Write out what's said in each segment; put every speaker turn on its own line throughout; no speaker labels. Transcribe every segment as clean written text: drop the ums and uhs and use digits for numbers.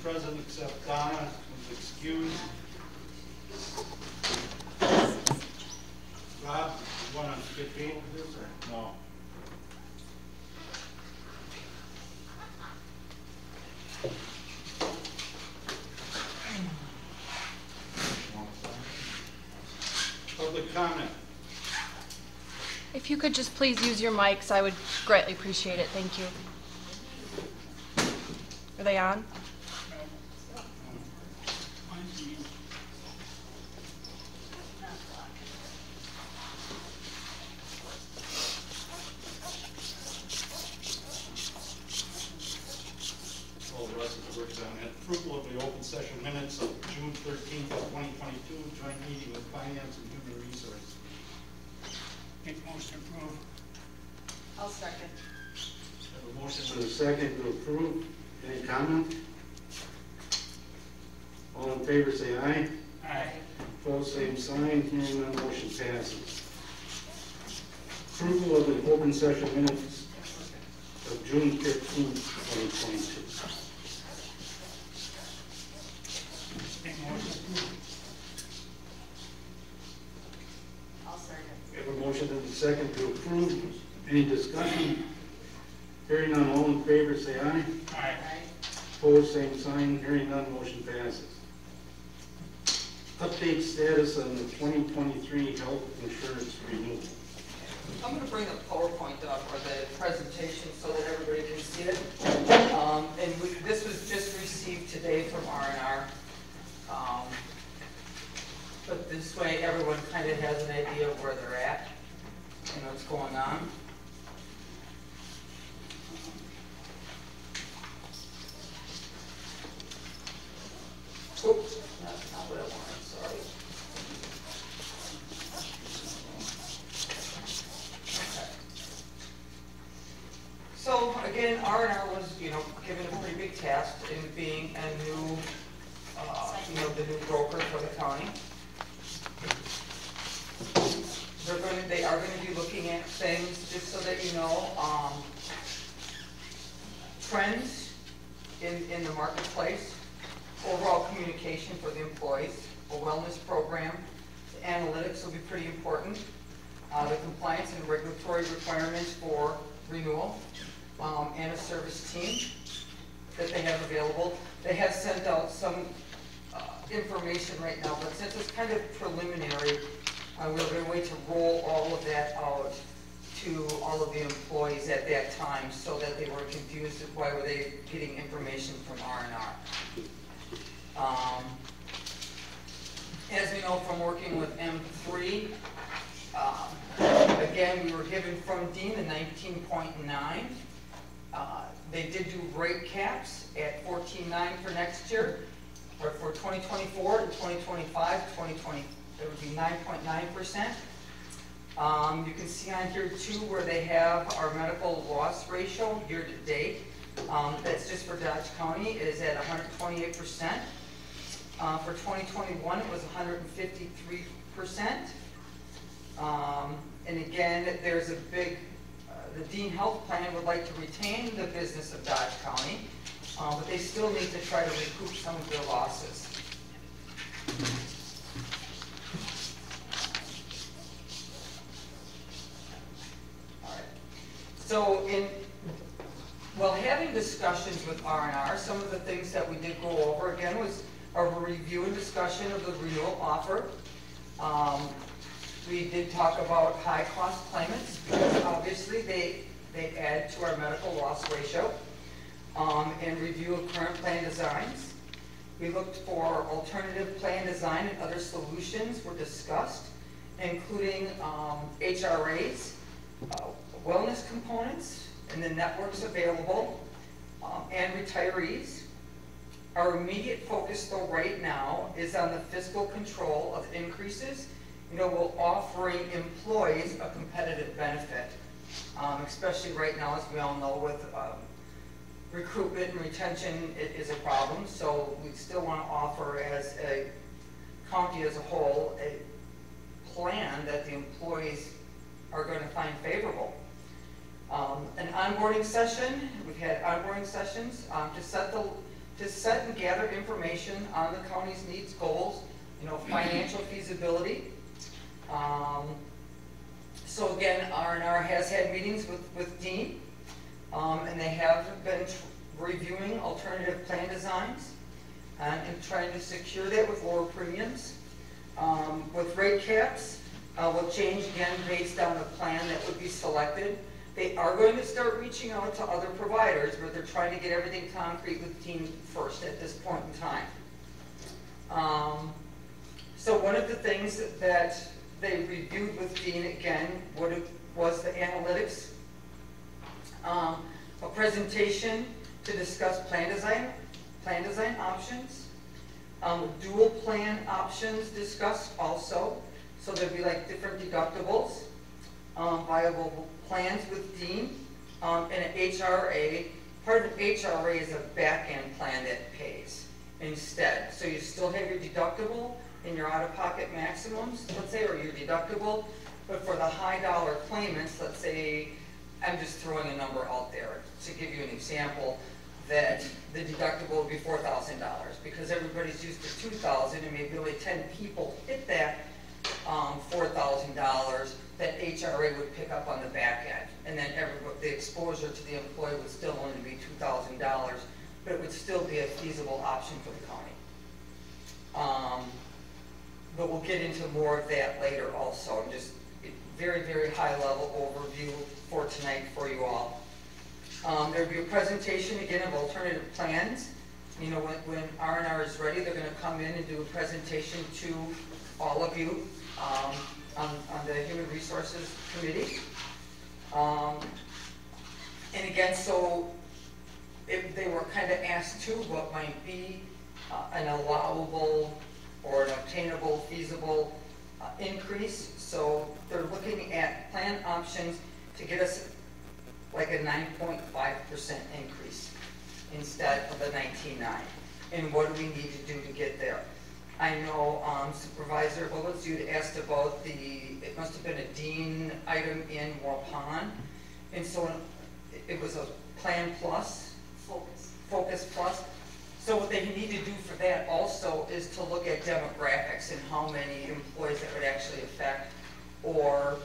present except Donna, who's excused. Rob, you want to get paid for this or no? Public comment.
If you could just please use your mics, I would greatly appreciate it. Thank you. Are they on?
All the rest of the work's on it. Approval of the open session minutes of June 13th, 2022, joint meeting with Finance and Human Resources.
Make motion approved.
I'll second.
Have a motion and a second to approve. Any comment? All in favor say aye.
Aye.
Opposed, same sign. Hearing none, motion passes. Approval of the open session minutes of June 15th, 2022.
Make motion approved.
I'll second.
We have a motion and a second to approve. Any discussion? Hearing none, all in favor say aye.
Aye.
Opposed, same sign. Hearing none, motion passes. Update status on the 2023 health insurance renewal.
I'm going to bring the PowerPoint up, or the presentation, so that everybody can see it. This was just received today from R&R. But this way, everyone kind of has an idea of where they're at and what's going on. Oops, that's not what I wanted, sorry. Okay. So again, R&R was, given a pretty big task in being a new, the new broker for the county. They are going to be looking at things, just so that you know, trends in the marketplace, overall communication for the employees, a wellness program, the analytics will be pretty important, the compliance and regulatory requirements for renewal, and a service team that they have available. They have sent out some information right now, but since it's kind of preliminary, we're going to wait to roll all of that out to all of the employees at that time, so that they weren't confused of why were they getting information from R&R. As we know from working with M3, again, we were given from Dean a 19.9. They did do rate caps at 14.9 for next year, or for 2024 and 2025, it would be 9.9%. You can see on here too where they have our medical loss ratio year to date. That's just for Dodge County, is at 128%. For 2021, it was 153%. And again, there's a big, the Dean Health Plan would like to retain the business of Dodge County, but they still need to try to recoup some of their losses. All right. So while having discussions with R&R, some of the things that we did go over again was a review and discussion of the renewal offer. We did talk about high cost claimants, because obviously they add to our medical loss ratio, and review of current plan designs. We looked for alternative plan design and other solutions were discussed, including HRAs, wellness components, and the networks available, and retirees. Our immediate focus, though, right now is on the fiscal control of increases, while offering employees a competitive benefit, especially right now, as we all know, with recruitment and retention is a problem. So we still want to offer, as a county as a whole, a plan that the employees are going to find favorable. An onboarding session, we've had onboarding sessions to to set and gather information on the county's needs, goals, financial feasibility. So again, R&R has had meetings with Dean, and they have been reviewing alternative plan designs and trying to secure that with lower premiums. With rate caps, will change again based on the plan that would be selected. They are going to start reaching out to other providers, but they're trying to get everything concrete with Dean first at this point in time. So one of the things that they reviewed with Dean again was the analytics, a presentation to discuss plan design options, dual plan options discussed also. So there'd be like different deductibles, viable plans with Dean, and an HRA. Part of an HRA is a back-end plan that pays instead. So you still have your deductible and your out-of-pocket maximums, let's say, or your deductible, but for the high-dollar claimants, let's say, I'm just throwing a number out there to give you an example, that the deductible would be $4,000 because everybody's used to $2,000 and maybe only 10 people hit that $4,000 that HRA would pick up on the back end. And then the exposure to the employee would still only be $2,000, but it would still be a feasible option for the county. But we'll get into more of that later also. Just very, very high level overview for tonight for you all. There'll be a presentation again of alternative plans. When R&R is ready, they're going to come in and do a presentation to all of you on the Human Resources Committee. And again, so if they were kind of asked too, what might be an allowable or an obtainable, feasible increase. So they're looking at plan options to get us like a 9.5% increase instead of the 19.9. And what do we need to do to get there? I know Supervisor Bullets, you'd asked about it must have been a Dean item in Waupun. And so it was a Plan Plus, Focus Plus. So what they need to do for that also is to look at demographics and how many employees that would actually affect, or,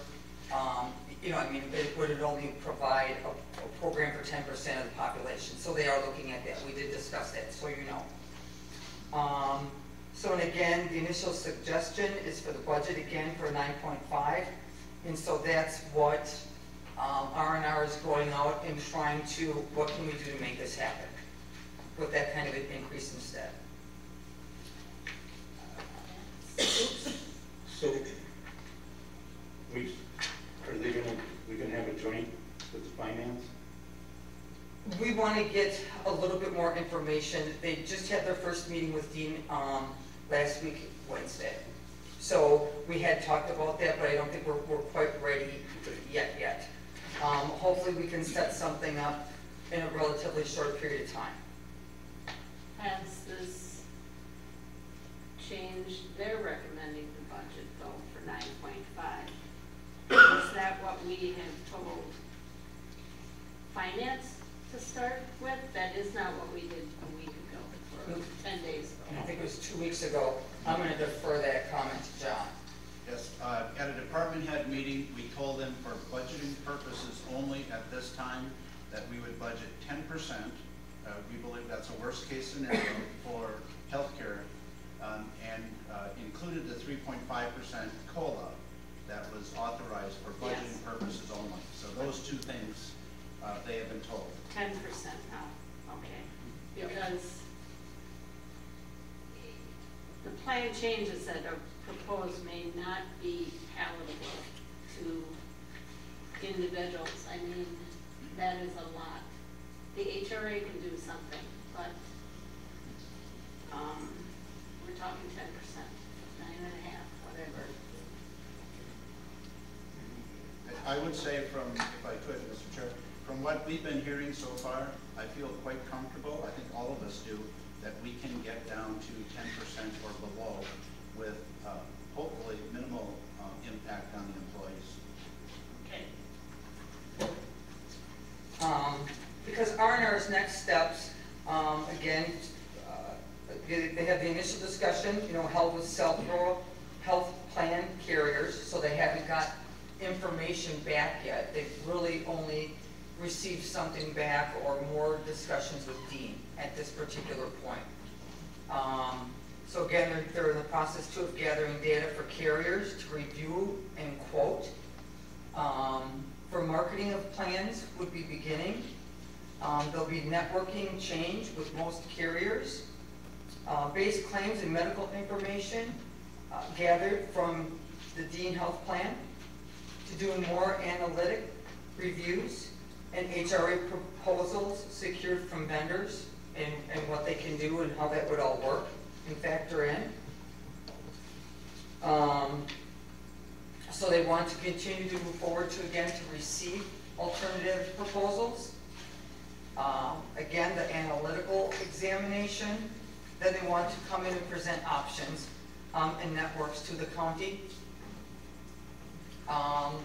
would it only provide a program for 10% of the population? So they are looking at that. We did discuss that, so you know. So, and again, the initial suggestion is for the budget again for 9.5. And so that's what R&R is going out and trying to, what can we do to make this happen with that kind of an increase instead.
So, we're going to have a joint with the finance?
We want to get a little bit more information. They just had their first meeting with Dean last week, Wednesday. So we had talked about that, but I don't think we're quite ready yet. Hopefully we can set something up in a relatively short period of time.
Has this changed their recommending the budget though for 9.5? Is that what we have told finance to start with? That is not what we did a week ago or 10 days ago.
I think it was 2 weeks ago. I'm going to defer that comment to John.
Yes, at a department head meeting, we told them for budgeting purposes only at this time that we would budget 10%. We believe that's a worst case scenario for healthcare, and included the 3.5% COLA that was authorized for budgeting purposes only. So those two things they have been told.
10% now, okay. Because the plan changes that are proposed may not be palatable to individuals. I mean, that is a lot. The HRA can do something, but we're talking 10%, 9.5%, whatever.
I would say if I could, Mr. Chair, from what we've been hearing so far, I feel quite comfortable, I think all of us do, that we can get down to 10% or below with hopefully minimal impact on the employees.
Okay.
Because R&R's next steps, again, they have the initial discussion, held with self-rural health plan carriers, so they haven't got information back yet. They've really only received something back or more discussions with Dean at this particular point. So again, they're in the process too of gathering data for carriers to review and quote. For marketing of plans would be beginning. There'll be networking change with most carriers. Base claims and medical information gathered from the Dean Health Plan, to doing more analytic reviews and HRA proposals secured from vendors and what they can do and how that would all work and factor in. So they want to continue to move forward to receive alternative proposals. Again, the analytical examination. Then they want to come in and present options and networks to the county.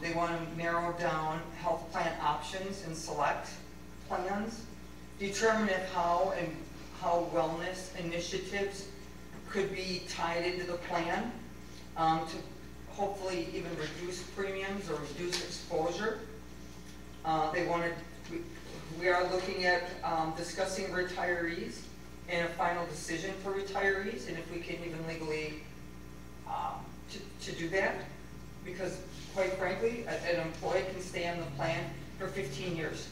They want to narrow down health plan options and select plans, determine how wellness initiatives could be tied into the plan to hopefully even reduce premiums or reduce exposure. We are looking at discussing retirees and a final decision for retirees, and if we can even legally to do that, because quite frankly, an employee can stay on the plan for 15 years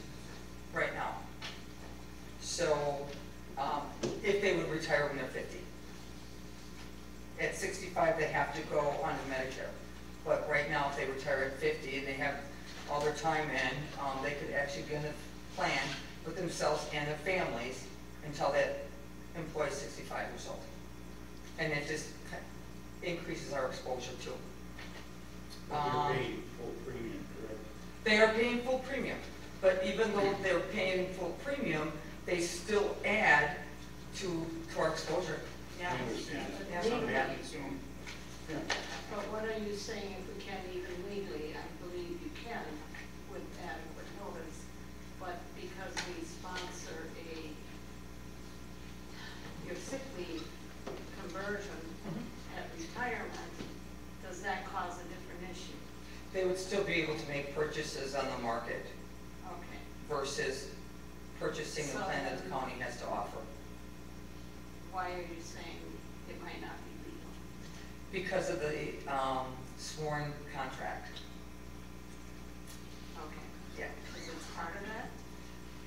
right now. So if they would retire when they're 50. At 65, they have to go on to Medicare. But right now, if they retire at 50 and they have all their time in, they could actually be in the plan with themselves and their families until that employee is 65 years old. And it just increases our exposure too.
They're paying full premium, correct?
They are paying full premium, but even though they're paying full premium, they still add to our exposure.
Yeah.
I understand that.
Yeah.
Something happens to them.
But what are you saying, if we can even legally, I believe you can with adequate notice, but because we sponsor your sick leave conversion at retirement, does that cause a different issue?
They would still be able to make purchases on the market
Okay.
versus purchasing the plan that the county has to offer.
Why are you saying it might not be legal?
Because of the sworn contract.
Okay.
Yeah.
Because it's part of that?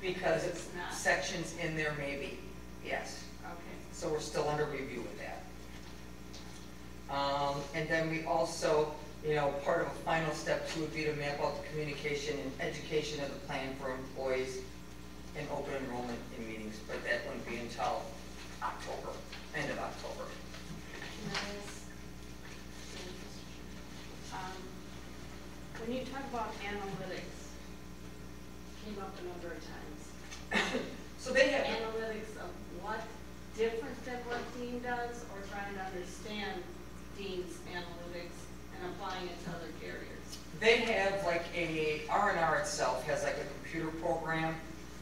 Because
It's not.
sections in there maybe, yes.
Okay.
So we're still under review with that. And then we also, part of a final step too would be to map out the communication and education of the plan for employees and open enrollment in meetings, but that wouldn't be until October, end of October.
Can I ask, when you talk about analytics, came up a number of times.
So they have,
Analytics of what, different than what Dean does, or trying to understand Dean's analytics and applying it to other carriers?
they have like R&R itself has like a computer program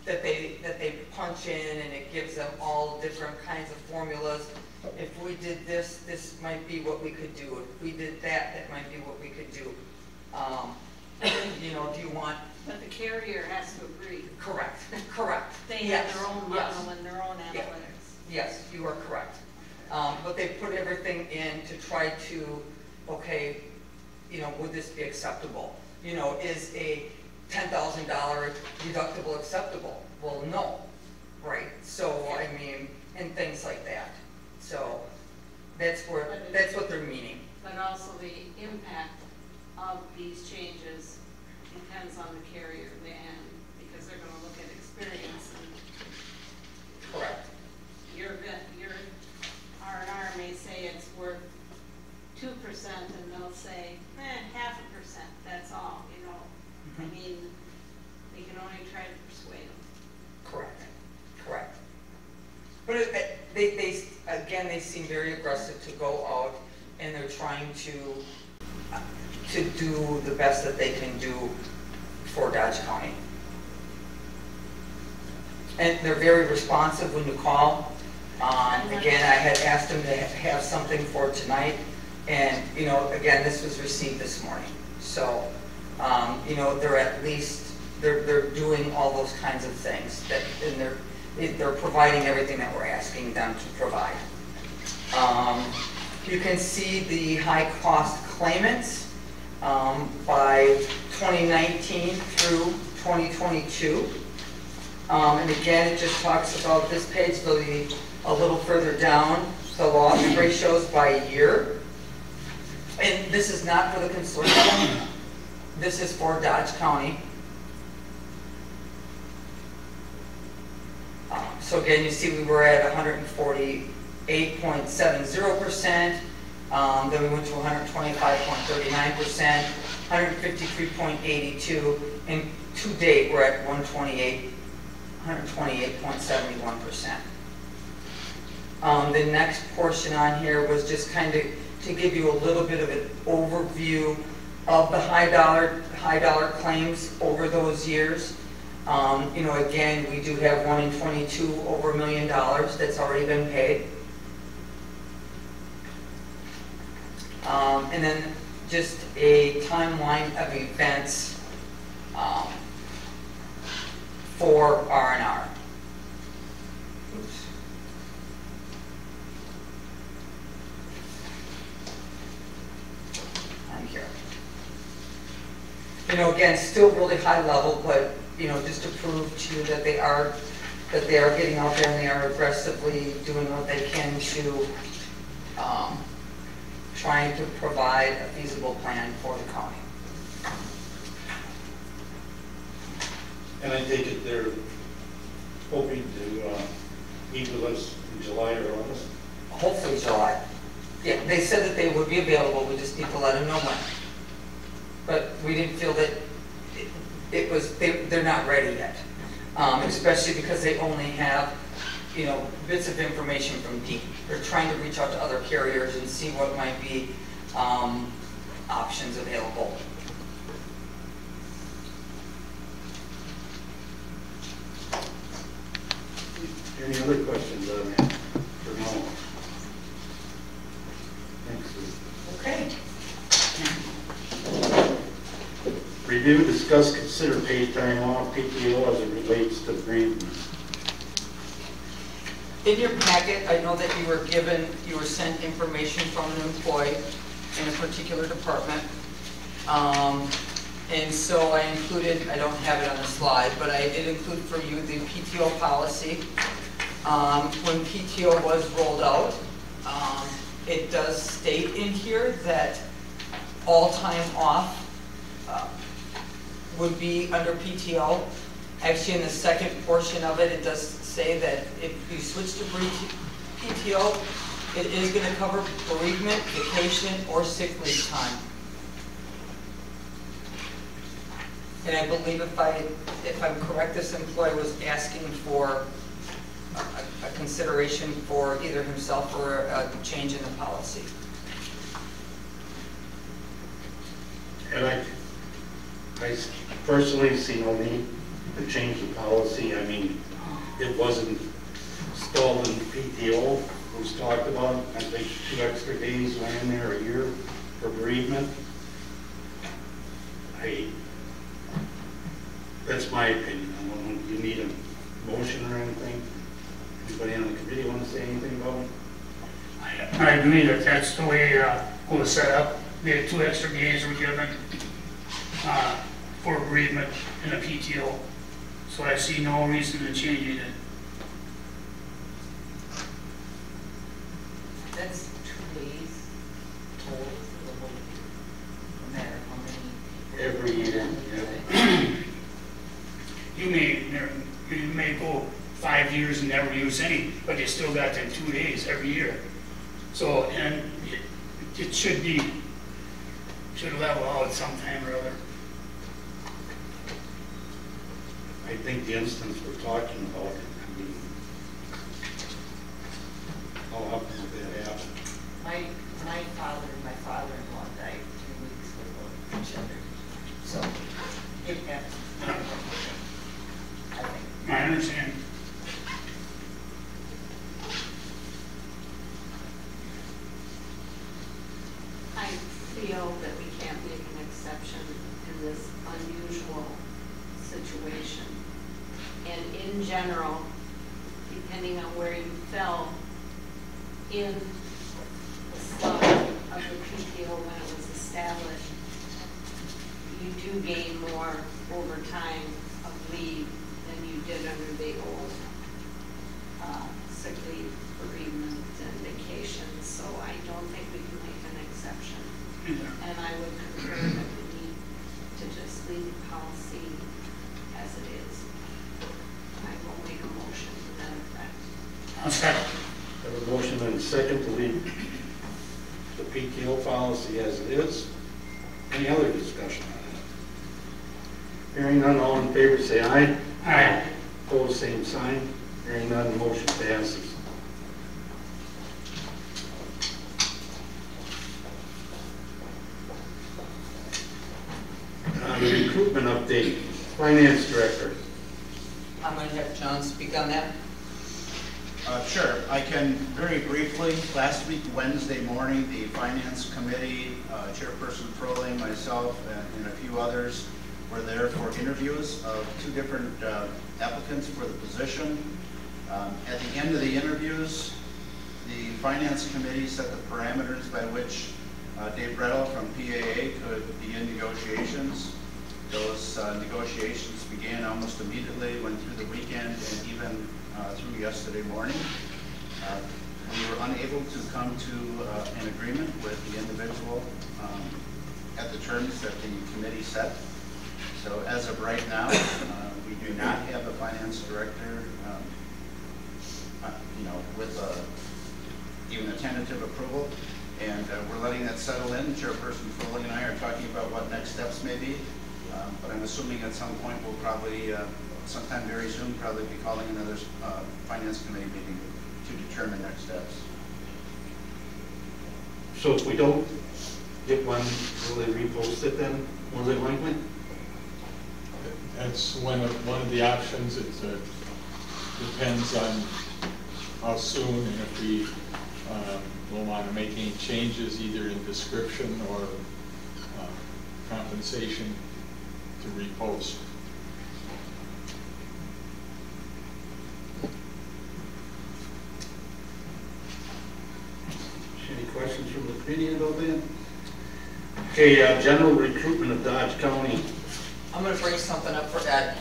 that they punch in, and it gives them all different kinds of formulas. If we did this, this might be what we could do. If we did that, that might be what we could do. Do you want?
But the carrier has to agree.
Correct.
They
Yes,
have their own
yes.
model and their own
Yeah.
analytics.
Yes, you are correct. But they put everything in to try to, okay, would this be acceptable? Is a $10,000 deductible acceptable? Well, no, right? So, and things like that. So, that's what they're meaning.
But also the impact of these changes depends on the carrier then, because they're gonna look at experience and
Correct.
your R&R may say it's worth 2% and they'll say, 0.5%, that's all, they can only try to persuade them.
Correct. But they seem very aggressive to go out, and they're trying to do the best that they can do for Dodge County. And they're very responsive when you call. Again, I had asked him to have something for tonight, and, you know, again, this was received this morning. So, you know, they're at least, they're doing all those kinds of things, that, and they're providing everything that we're asking them to provide. You can see the high-cost claimants by 2019 through 2022. And again, it just talks about this page, a little further down, the loss ratios by year. And this is not for the consortium. This is for Dodge County. So again, you see we were at 148.70%. Then we went to 125.39%, 153.82, and to date we're at 128.71%. The next portion on here was just kind of to give you a little bit of an overview of the high dollar claims over those years. You know, again, we do have 1 in 22 over $1 million that's already been paid. And then just a timeline of events for R&R. I'm here. You know, again, still really high level, but you know, just to prove to you that they are getting out there and they are aggressively doing what they can to trying to provide a feasible plan for the county.
And I take it they're hoping to meet with us in July or August?
Hopefully July. Yeah, they said that they would be available, we just need to let them know when. But we didn't feel that they're not ready yet. Especially because they only have, you know, bits of information from Dean. They're trying to reach out to other carriers and see what might be options available.
Any other questions on that for now? Thanks.
Okay.
Review, discuss, consider paid time off, PTO, as it relates to bereavement.
In your packet, I know that you were sent information from an employee in a particular department. And so I included, I don't have it on the slide, but I did include for you the PTO policy. When PTO was rolled out, it does state in here that all time off would be under PTO. Actually, in the second portion of it, it does say that if you switch to PTO, it is going to cover bereavement, vacation, or sick leave time. And I believe if I'm correct, this employee was asking for a consideration for either himself or a change in the policy.
And I personally see no need to change the policy. I mean, it wasn't stalled in PTO, it was talked about. I think 2 extra days went in there a year for bereavement. That's my opinion. I don't know if you need a motion or anything. Anybody on the committee want to say anything about it?
I agree that that's the way it was set up. The 2 extra days were given for bereavement in a PTO. So I see no reason to change it.
That's 2 days total for the whole year, no matter how many.
Every year, yeah.
You may go 5 years and never use any, but you still got them 2 days every year. So, and it should level out sometime or other.
I think the instance we're talking about, I mean, how often would that happen?
My father and my father-in-law died 2 weeks before each other. So it happens. I think.
I understand.
feel that we can't make an exception in this unusual situation. And in general, depending on where you fell in the slug of the PTO when it was established, you do gain more overtime of leave than you did under the old sick leave, bereavement, and vacations. So I don't think we can make an exception. And I would concur that we need to just leave the policy as it is. I will make a motion to that effect.
I'll second.
Have a motion and a second to leave the PTO policy as it is. Any other discussion on it? Hearing none, all in favor say aye.
Aye.
Opposed, same sign. Hearing none, motion passes. The recruitment update, Finance Director.
I'm going to have John speak on that.
Sure, I can very briefly. Last week, Wednesday morning, the Finance Committee, Chairperson Froling, myself, and a few others were there for interviews of 2 different applicants for the position. At the end of the interviews, the Finance Committee set the parameters by which Dave Brat from PAA could begin negotiations. Those negotiations began almost immediately, went through the weekend, and even through yesterday morning. We were unable to come to an agreement with the individual at the terms that the committee set. So as of right now, we do not have a finance director, with even a tentative approval. And we're letting that settle in. Chairperson Froling and I are talking about what next steps may be. But I'm assuming at some point we'll probably, sometime very soon, probably be calling another Finance Committee meeting to determine next steps.
So if we don't get one, will they repost it then, more than likely?
That's one of the options. It depends on how soon and if we will want to make any changes either in description or compensation to repost.
Any questions from the committee about that? Okay, general recruitment of Dodge County.
I'm going to bring something up for Ed.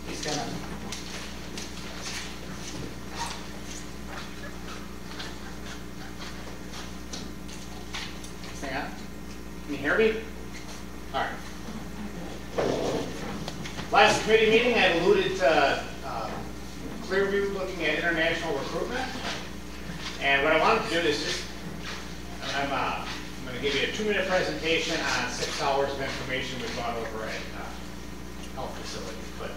He's going to.
Hang on. Can you hear me? All right. Last committee meeting, I alluded to Clearview looking at international recruitment. And what I wanted to do is just, I'm going to give you a 2-minute presentation on 6 hours of information we've gone over at health facilities. But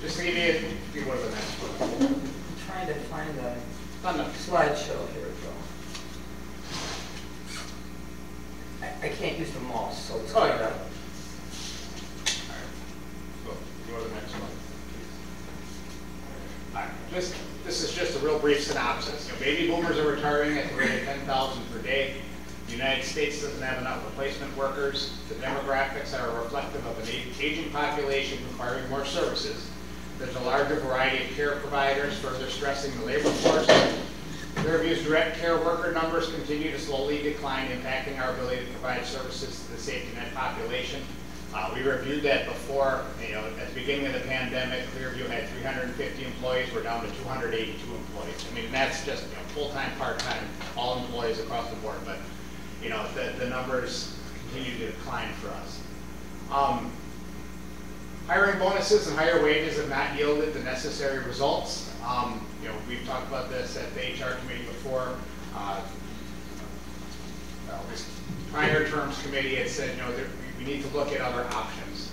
just to give you, if you go to the next one.
I'm trying to find the
No.
slideshow. Here we go. I can't use the mouse, so it's
Oh,
kind
yeah.
of.
All right. Go to the next one. All right. This is just a real brief synopsis. Baby boomers are retiring at the rate of 10,000 per day. The United States doesn't have enough replacement workers. The demographics are reflective of an aging population requiring more services. There's a larger variety of care providers, further stressing the labor force. Clearview's direct care worker numbers continue to slowly decline, impacting our ability to provide services to the safety net population. We reviewed that before, at the beginning of the pandemic, Clearview had 350 employees, we're down to 282 employees. I mean, that's just full-time, part-time, all employees across the board, but the numbers continue to decline for us. Hiring bonuses and higher wages have not yielded the necessary results. We've talked about this at the HR committee before. This prior terms committee had said, we need to look at other options.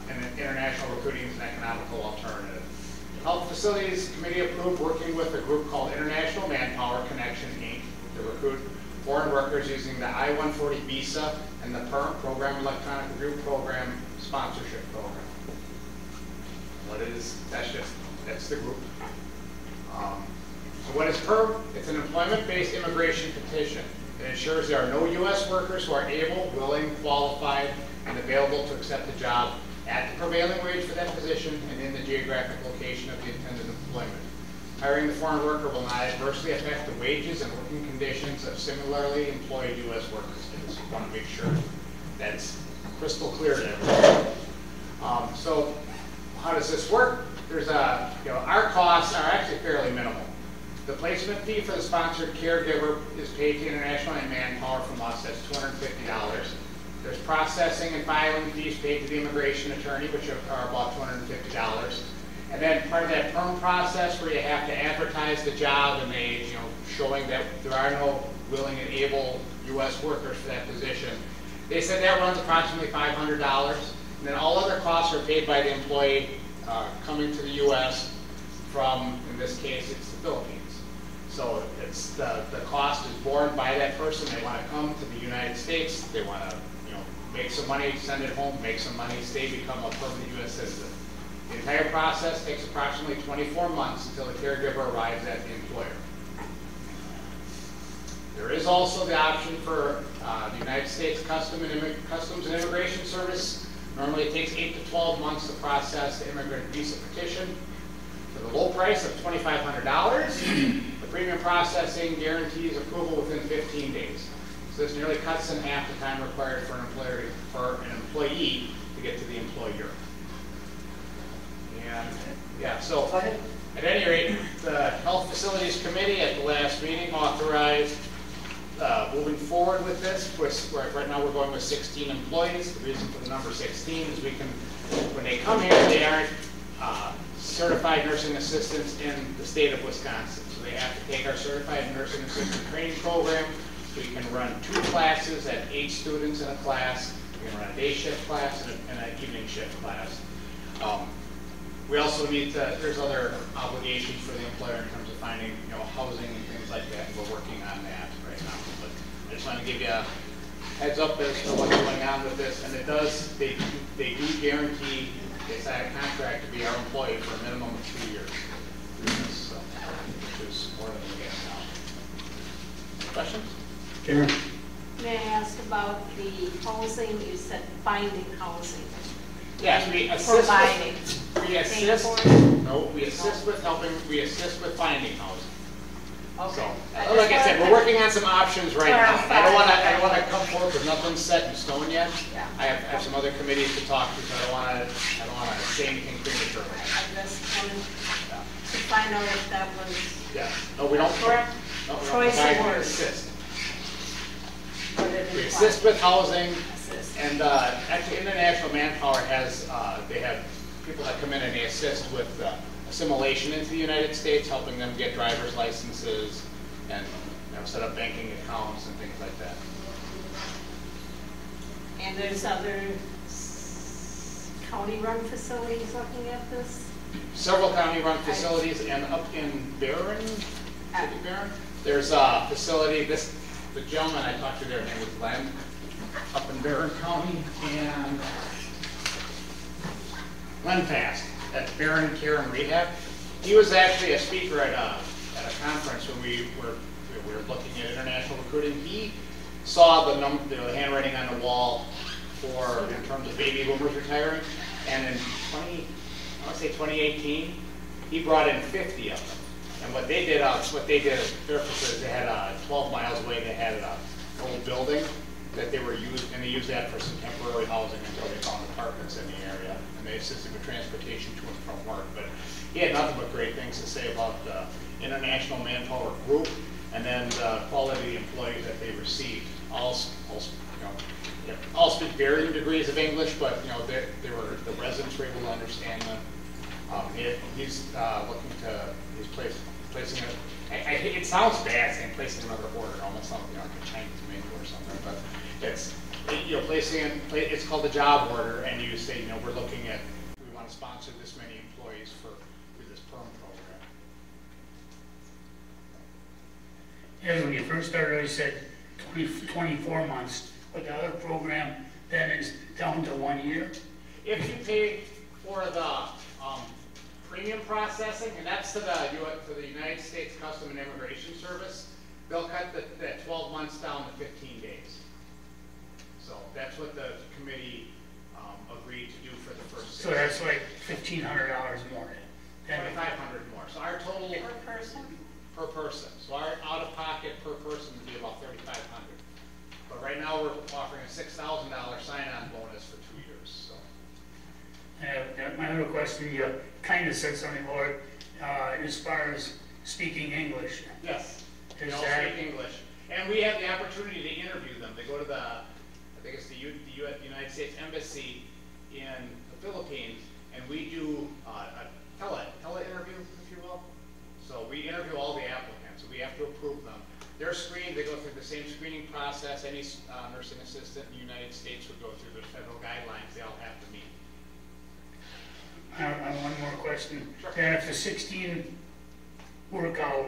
And international recruiting is an economical alternative. Health Facilities Committee approved working with a group called International Manpower Connection, Inc. to recruit foreign workers using the I-140 visa and the PERM Program Electronic Review Program sponsorship program. That's the group. So what is PERM? It's an employment-based immigration petition. It ensures there are no U.S. workers who are able, willing, qualified, and available to accept a job at the prevailing wage for that position and in the geographic location of the intended employment. Hiring the foreign worker will not adversely affect the wages and working conditions of similarly employed U.S. workers. I just want to make sure that's crystal clear to everyone. So how does this work? There's our costs are actually fairly minimal. The placement fee for the sponsored caregiver is paid to International and Manpower from us. That's $250. There's processing and filing fees paid to the immigration attorney, which are about $250. And then part of that perm process where you have to advertise the job and they, showing that there are no willing and able U.S. workers for that position. They said that runs approximately $500. And then all other costs are paid by the employee coming to the U.S. from, in this case, it's the Philippines. So it's the cost is borne by that person. They want to come to the United States. They want to, make some money, send it home, make some money, stay, become a permanent U.S. citizen. The entire process takes approximately 24 months until the caregiver arrives at the employer. There is also the option for the United States Customs and Immigration Service. Normally it takes 8 to 12 months to process the immigrant visa petition. For the low price of $2,500, the premium processing guarantees approval within 15 days. So this nearly cuts in half the time required for an employee to get to the employer. And yeah, so at any rate, the Health Facilities Committee at the last meeting authorized moving forward with this. Right now we're going with 16 employees. The reason for the number 16 is when they come here, they aren't certified nursing assistants in the state of Wisconsin. So they have to take our certified nursing assistant training program. We can run 2 classes at 8 students in a class. We can run a day shift class and an evening shift class. We also need to, there's other obligations for the employer in terms of finding, housing and things like that, and we're working on that right now. But I just want to give you a heads up as to what's going on with this, and they do guarantee, they sign a contract to be our employee for a minimum of 2 years. So, which is more than we get now. Questions?
Karen?
May I ask about the housing? You said finding housing.
Yes, we assist.
Providing.
We assist. No, we assist with helping. We assist with finding housing.
Okay.
So, like I said, we're working on some options right now. I don't want to come forward with nothing set in stone yet.
Yeah.
I have some other committees to talk to, so I don't want to say anything prematurely.
I just wanted to find out if that was.
Yeah. No, we don't.
Correct.
No, we don't
Choice of
provide, we
words.
assist.
What
We assist with housing.
Assist.
And actually, International Manpower has, they have people that come in and they assist with assimilation into the United States, helping them get driver's licenses and set up banking accounts and things like that.
And there's other county-run facilities looking at this?
Several county-run facilities, and up in Barron, there's a facility, the gentleman I talked to, their name was Len, up in Barron County, and Len Fast at Barron Care and Rehab. He was actually a speaker at a conference when we were looking at international recruiting. He saw the handwriting on the wall in terms of baby boomers retiring, and in 2018, he brought in 50 of them. And what they did, their facility, they had 12 miles away, they had an old building that they were used, and they used that for some temporary housing until they found apartments in the area, and they assisted with transportation to and from work. But he had nothing but great things to say about the International Manpower Group, and then the quality of the employees that they received. All speak varying degrees of English, but the residents were able to understand them. He's placing it. It sounds bad saying placing another order, almost like a Chinese menu or something, but it's it's called a job order, and you say we want to sponsor this many employees through this perm program.
And when you first started, you said 24 months, but the other program then is down to 1 year?
If you pay for the premium processing, and that's to the United States Customs and Immigration Service, they'll cut that 12 months down to 15 days. So that's what the committee agreed to do for the first 6
So that's like $1,500 more.
2,500 more. So our total
Per person?
per person. So our out-of-pocket per person would be about 3,500. But right now, we're offering a $6,000 sign-on bonus for 2 years, so.
My other question, you kind of said something, Lord, as far as speaking English.
Yes, they
Is
all
that-
speak English. And we have the opportunity to interview them. They go to I think it's the United States Embassy in the Philippines, and we do a tele-interview, if you will. So we interview all the applicants, so we have to approve them. They're screened, they go through the same screening process any nursing assistant in the United States would go through. There's federal guidelines they all have to meet.
I have one more question.
Sure.
And if the 16 work out,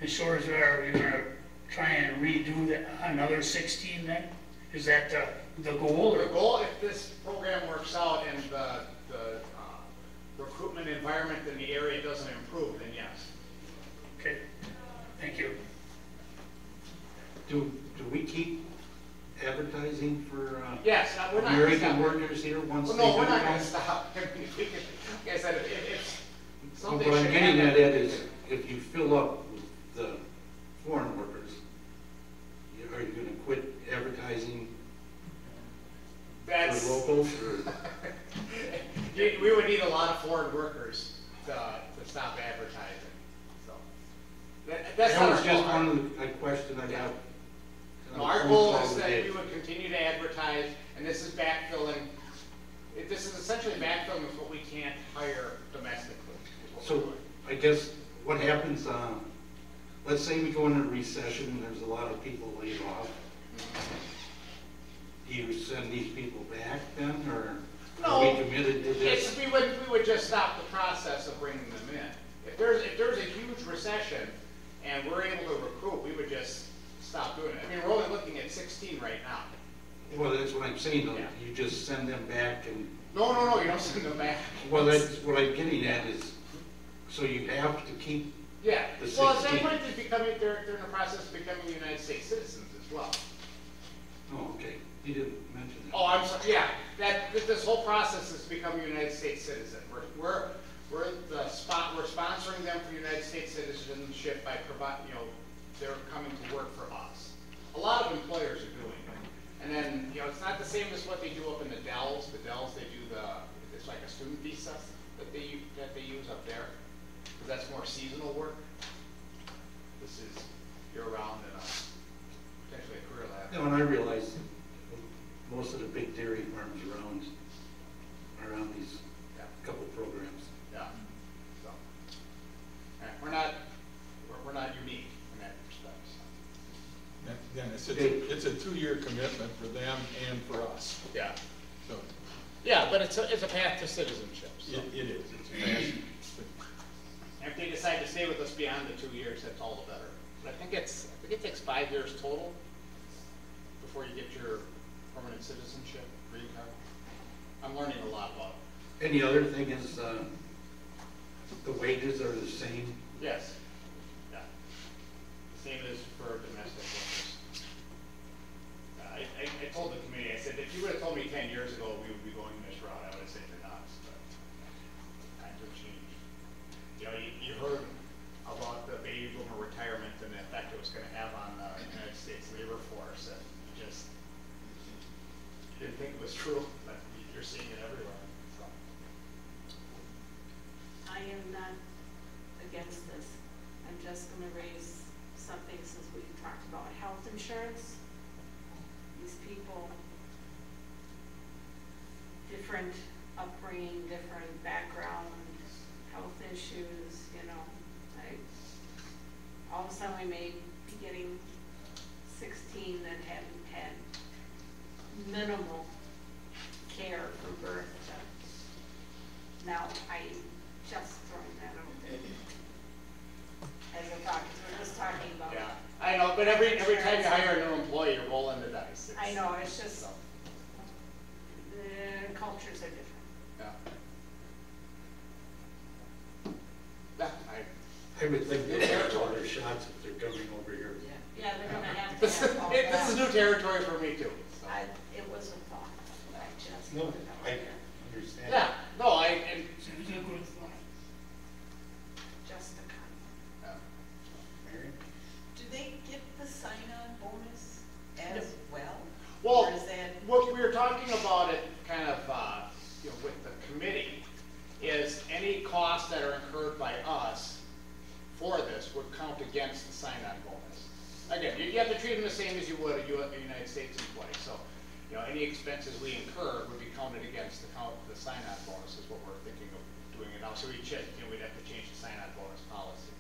as short as they are we going to try and redo another 16 then? Is that the goal?
The
Or?
goal, if this program works out and the recruitment environment in the area doesn't improve, then yes.
Okay, thank you.
Do we keep advertising for
Yes, we're not gonna
American
stop.
workers here once
Well,
they
no,
do
we're not
that?
gonna stop. I mean, like I said, if
Well,
something
what I'm
should
getting
happen.
at, Ed, is if you fill up with the foreign workers, are you gonna quit advertising for
That's,
locals? Or?
we would need a lot of foreign workers to stop advertising, so. That's
That
not
was
our
just
goal.
one of the question I got.
No, our goal is that we would continue to advertise, and this is backfilling, this is essentially backfilling with what we can't hire domestically. is what we're
So
doing.
I guess what happens, let's say we go into a recession and there's a lot of people laid off. Do you send these people back then, or are we
No,
committed to this?
we would just stop the process of bringing them in. If there's a huge recession and we're able to recruit, we would just stop doing it. I mean, we're only looking at 16 right now.
Well, that's what I'm saying, though.
Yeah.
You just send them back and,
No, you don't send them back.
well, that's what I'm getting at is, so you have to keep,
Yeah,
The
well, at that
16.
point, they're in the process of becoming United States citizens as well.
oh, okay, you didn't mention that.
Oh, I'm sorry, yeah, this whole process is to become a United States citizen. We're sponsoring them for United States citizenship by they're coming to work for us. A lot of employers are doing it. And then, it's not the same as what they do up in the Dells. The Dells, they do it's like a student visa that they use up there. Because that's more seasonal work. This is year-round and potentially a career lab.
No, and I realize most of the big dairy farms around these
Yeah.
couple programs.
Yeah. So, we're not unique in that respect. So.
Dennis, it's a 2-year commitment for them and for us.
Yeah.
So
Yeah, but it's a path to citizenship. So.
it is, it's a passion.
If they decide to stay with us beyond the 2 years, that's all the better. But I think it takes 5 years total before you get your permanent citizenship, green card. I'm learning a lot about it.
And the other thing is, the wages are the same.
Yes. Yeah. Same as for domestic workers. I told the committee, I said, if you would have told me 10 years ago we would be going this route, I would have said you're nuts, but times have changed. You heard about the baby boomer retirement and the effect it was going to have on the United States labor force, and you just didn't think it was true, but you're seeing it everywhere. So.
I am not against this. I'm just going to raise something since we talked about health insurance. These people, different upbringing, different background, health issues, all of a sudden we may be getting 16 that haven't had minimal care from birth. Now, I'm just throwing that out there as a thought, because we're just talking about.
Yeah, I know, but every time you hire a new employee, you're rolling the dice.
I know, it's just, the cultures are different.
Yeah. Yeah,
I would think they'd have water shots if they're coming over here.
Yeah,
is new territory for me too. So.
It was a thought, but I just.
No,
put it out
I
there.
understand.
Yeah, no, and
So it's a good thought.
Just a comment.
Mary?
Do they get the sign-on bonus as well?
well,
Or is that?
what we were talking about it kind of, with the committee, is any costs that are incurred by us for this would count against the sign-on bonus. Again, you have to treat them the same as you would a United States employee. So, any expenses we incur would be counted against the sign-on bonus is what we're thinking of doing it now. So we'd have to change the sign-on bonus policy.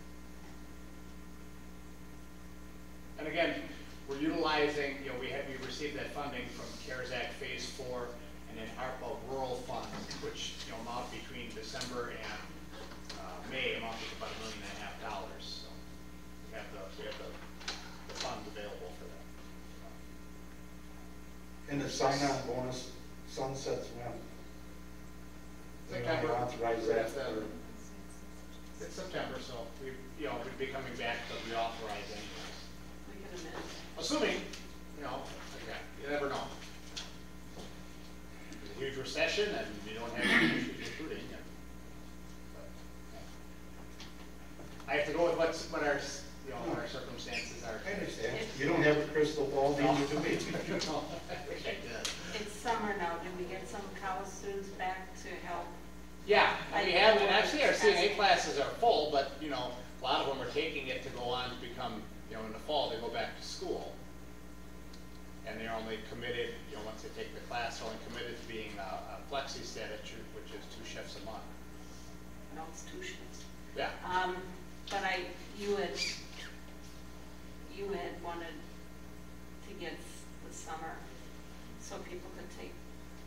And again, we're utilizing, we received that funding from CARES Act Phase 4 and then ARPA rural funds, which, amount between December and May amounted to about $1.5 million. So we have the funds available for that.
And the sign-on bonus sunsets when? We
September.
authorize that for,
It's September, so we'd be coming back to reauthorize anyways.
We can amend.
Assuming, again, you never know. There's a huge recession and you don't have any issues recruiting. I have to go with what our circumstances are.
I understand. You don't have a crystal ball, neither do we.
I wish I did.
It's summer now. Did we get some college students back to help?
Yeah, we have, and actually our CNA classes are full, but, a lot of them are taking it to go on to become, in the fall, they go back to school. And they're only committed, once they take the class, they're only committed to being a flexi status, which is 2 shifts a month.
No, it's 2 shifts.
Yeah.
But you had wanted to get the summer so people could take,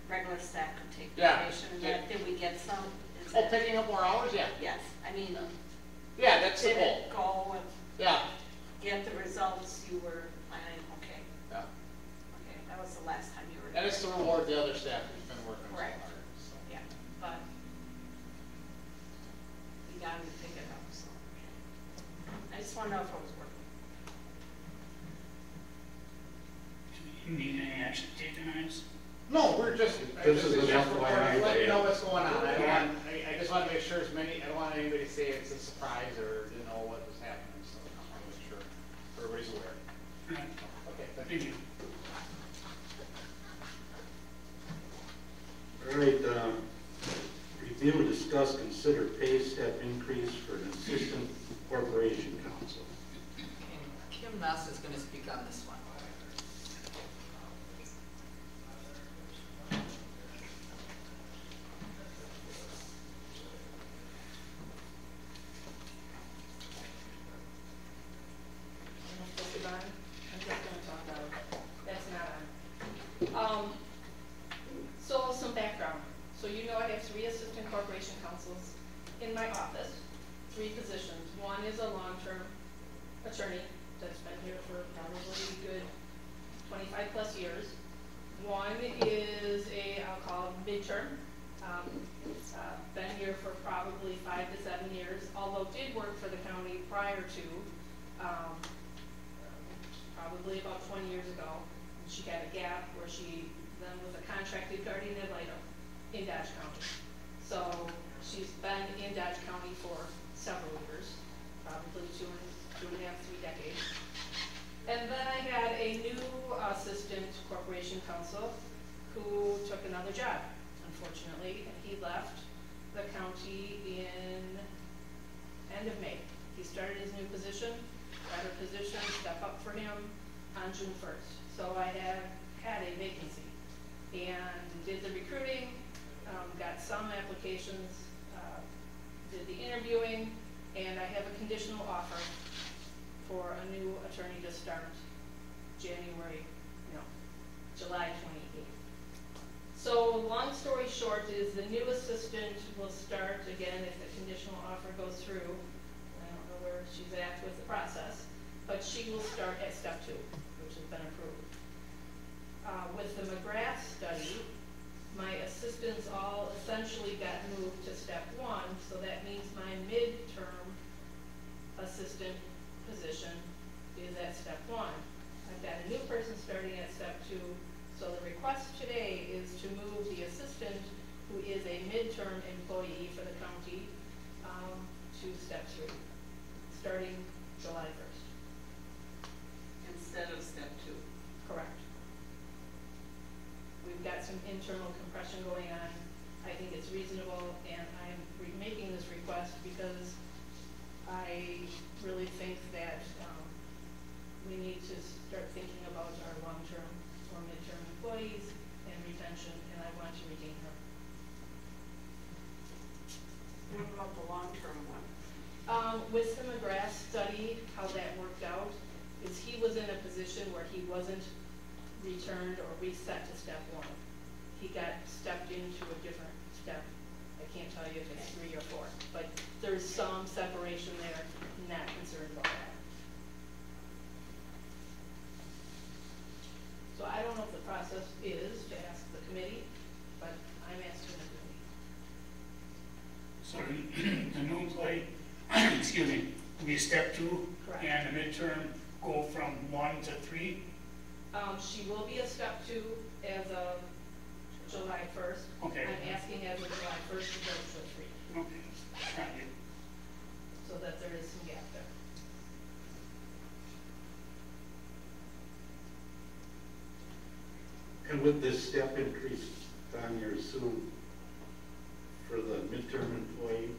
regular staff could take
Yeah.
vacation. And that, did we get some? Is
Oh,
that-
picking up more hours, yeah.
Yes, I mean,
Yeah, that's the
did
goal.
it go and
Yeah,
get the results you were planning? Okay,
yeah.
okay, that was the last time you were.
And it's to reward the other staff who's been working so hard.
Right.
so.
Yeah, but you got to pick it up, so. I just want to know if it was working.
Do you need any action taken on this?
No, we're just,
This is
just
an
for
FYI.
letting you know what's going on. I just want to make sure I don't want anybody to say it's a surprise or didn't know what was happening, so I want to make sure everybody's aware.
Right.
Okay, thank
Thank
you.
you.
All right, review, discuss, consider pay step increase for an assistant corporation counsel.
Kim Ness is going to speak on this one.
I'm just gonna talk about it. That's not on. So some background. So I have 3 assistant corporation counsels in my office, 3 positions. One is a long-term attorney that's been here for probably a good 25 plus years. One is I'll call it midterm. Been here for probably 5 to 7 years, although did work for the county prior to, probably about 20 years ago. She got a gap where she then was a contracted guardian ad litem in Dodge County. So she's been in Dodge County for several years, probably two and a half, 3 decades. And then I had a new assistant corporation counsel who took another job, unfortunately, and he left the county in end of May. He started his new position, got a position, step up for him on June 1st. So I had a vacancy and did the recruiting, got some applications, did the interviewing, and I have a conditional offer for a new attorney to start July 28th. So long story short is the new assistant will start, again, if the conditional offer goes through. I don't know where she's at with the process, but she will start at step 2, which has been approved. With the McGrath study, my assistants all essentially got moved to step 1, so that means my midterm assistant position is at step 1. I've got a new person starting reasonable, and I'm making this request because I really think that we need to start thinking about our long-term or midterm employees and retention, and I want to retain her.
What about the long-term one?
With the McGrath study, how that worked out is he was in a position where he wasn't returned or reset to step one. He got stepped into a different step. I can't tell you if it's 3 or 4, but there's some separation there. I'm not concerned about that. So I don't know if the process is to ask the committee, but I'm asking the committee.
So the new employee, excuse me, will be step 2?
Correct.
And the midterm go from 1 to 3?
She will be a step 2 as of July 1st.
Okay.
I'm asking as of July 1st to go to a 3,
Okay, thank you.
so that there is some gap there.
And with this step increase, Tanya, assume for the midterm employee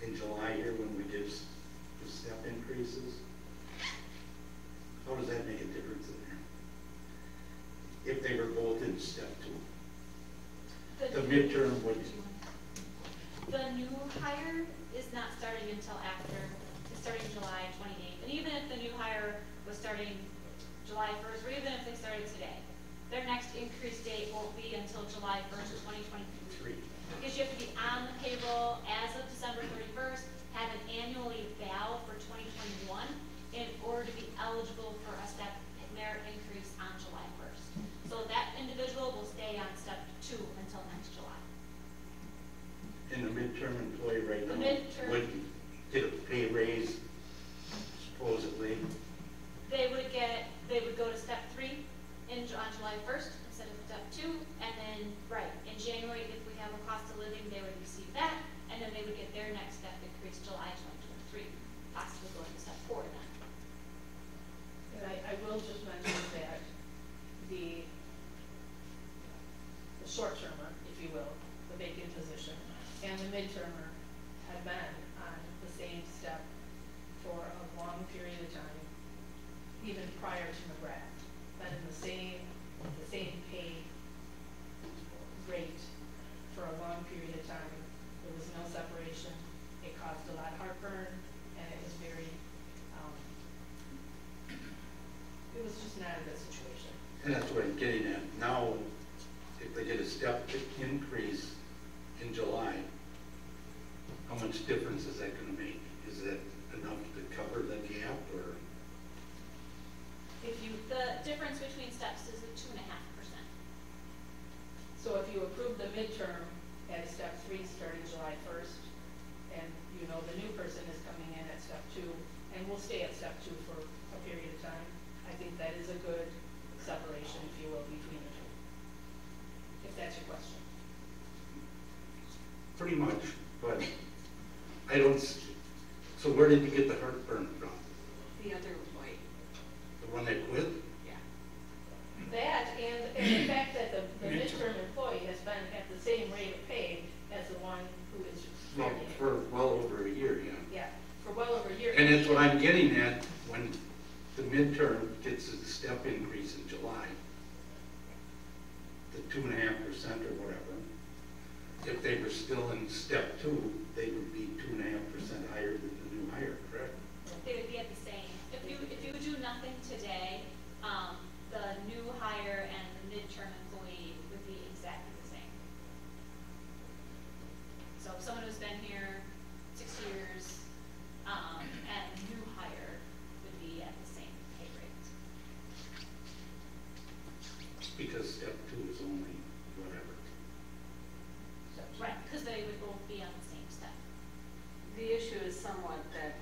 in July here when we did the step increases, how does that make a difference in there? If they were both in step 2? The midterm would,
The new hire is not starting until after, it's starting July 28th. And even if the new hire was starting July 1st, or even if they started today, their next increase date won't be until July 1st, 2023. Because you have to be on the payroll as of December 31st, have an annually eval for 2021 in order to be eligible for a step merit increase on July 1st. So that individual will stay on step 2 until next July.
and the midterm employee right
The
now
midterm-
would get a pay raise supposedly.
They would go to step 3 on July 1st instead of step 2, and then, right, in January, if we have a cost of living, they would receive that, and then they would get their next step increase July 2023, possibly going to step 4 then.
And I will just mention that the short-termer, if you will, the vacant position, and the mid-termer have been on the same step for a long period of time, even prior to McGrath, been in the same pay rate for a long period of time. There was no separation. It caused a lot of heartburn, and it was very, it was just not a good situation.
And that's what I'm getting at. Now, if they get a step increase in July, how much difference is that gonna make? Is that enough to cover the gap, or?
The difference between steps is a 2.5%.
So if you approve the midterm at step 3 starting July 1st, and you know the new person is coming in at step 2, and will stay at step 2 for a period of time, I think that is a good separation, if you will, between the two. If that's your question.
Pretty much, but I don't, so where did you get the heartburn from?
The other employee,
The one that quit?
yeah.
That, and the fact that the midterm employee has been at the same rate of pay as the one who is
Well,
starting.
for well over a year, yeah.
Yeah, for well over a year.
And that's what I'm getting at, when the midterm gets a step increase in July, the 2.5% or whatever. If they were still in step 2, they would be 2.5% higher than the new hire, correct?
They would be at the same. If you do nothing today, the new hire and the midterm employee would be exactly the same. So if someone who's been here 6 years, and new hire would be at the same pay rate.
Because step 2 is only whatever.
Right, because they would both be on the same step.
The issue is somewhat that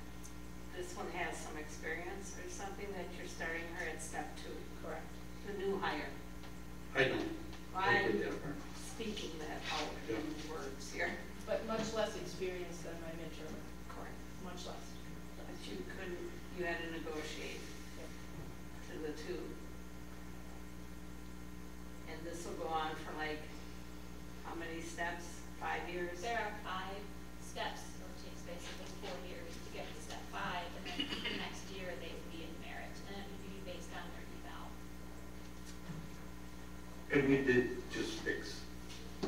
And we did just fix the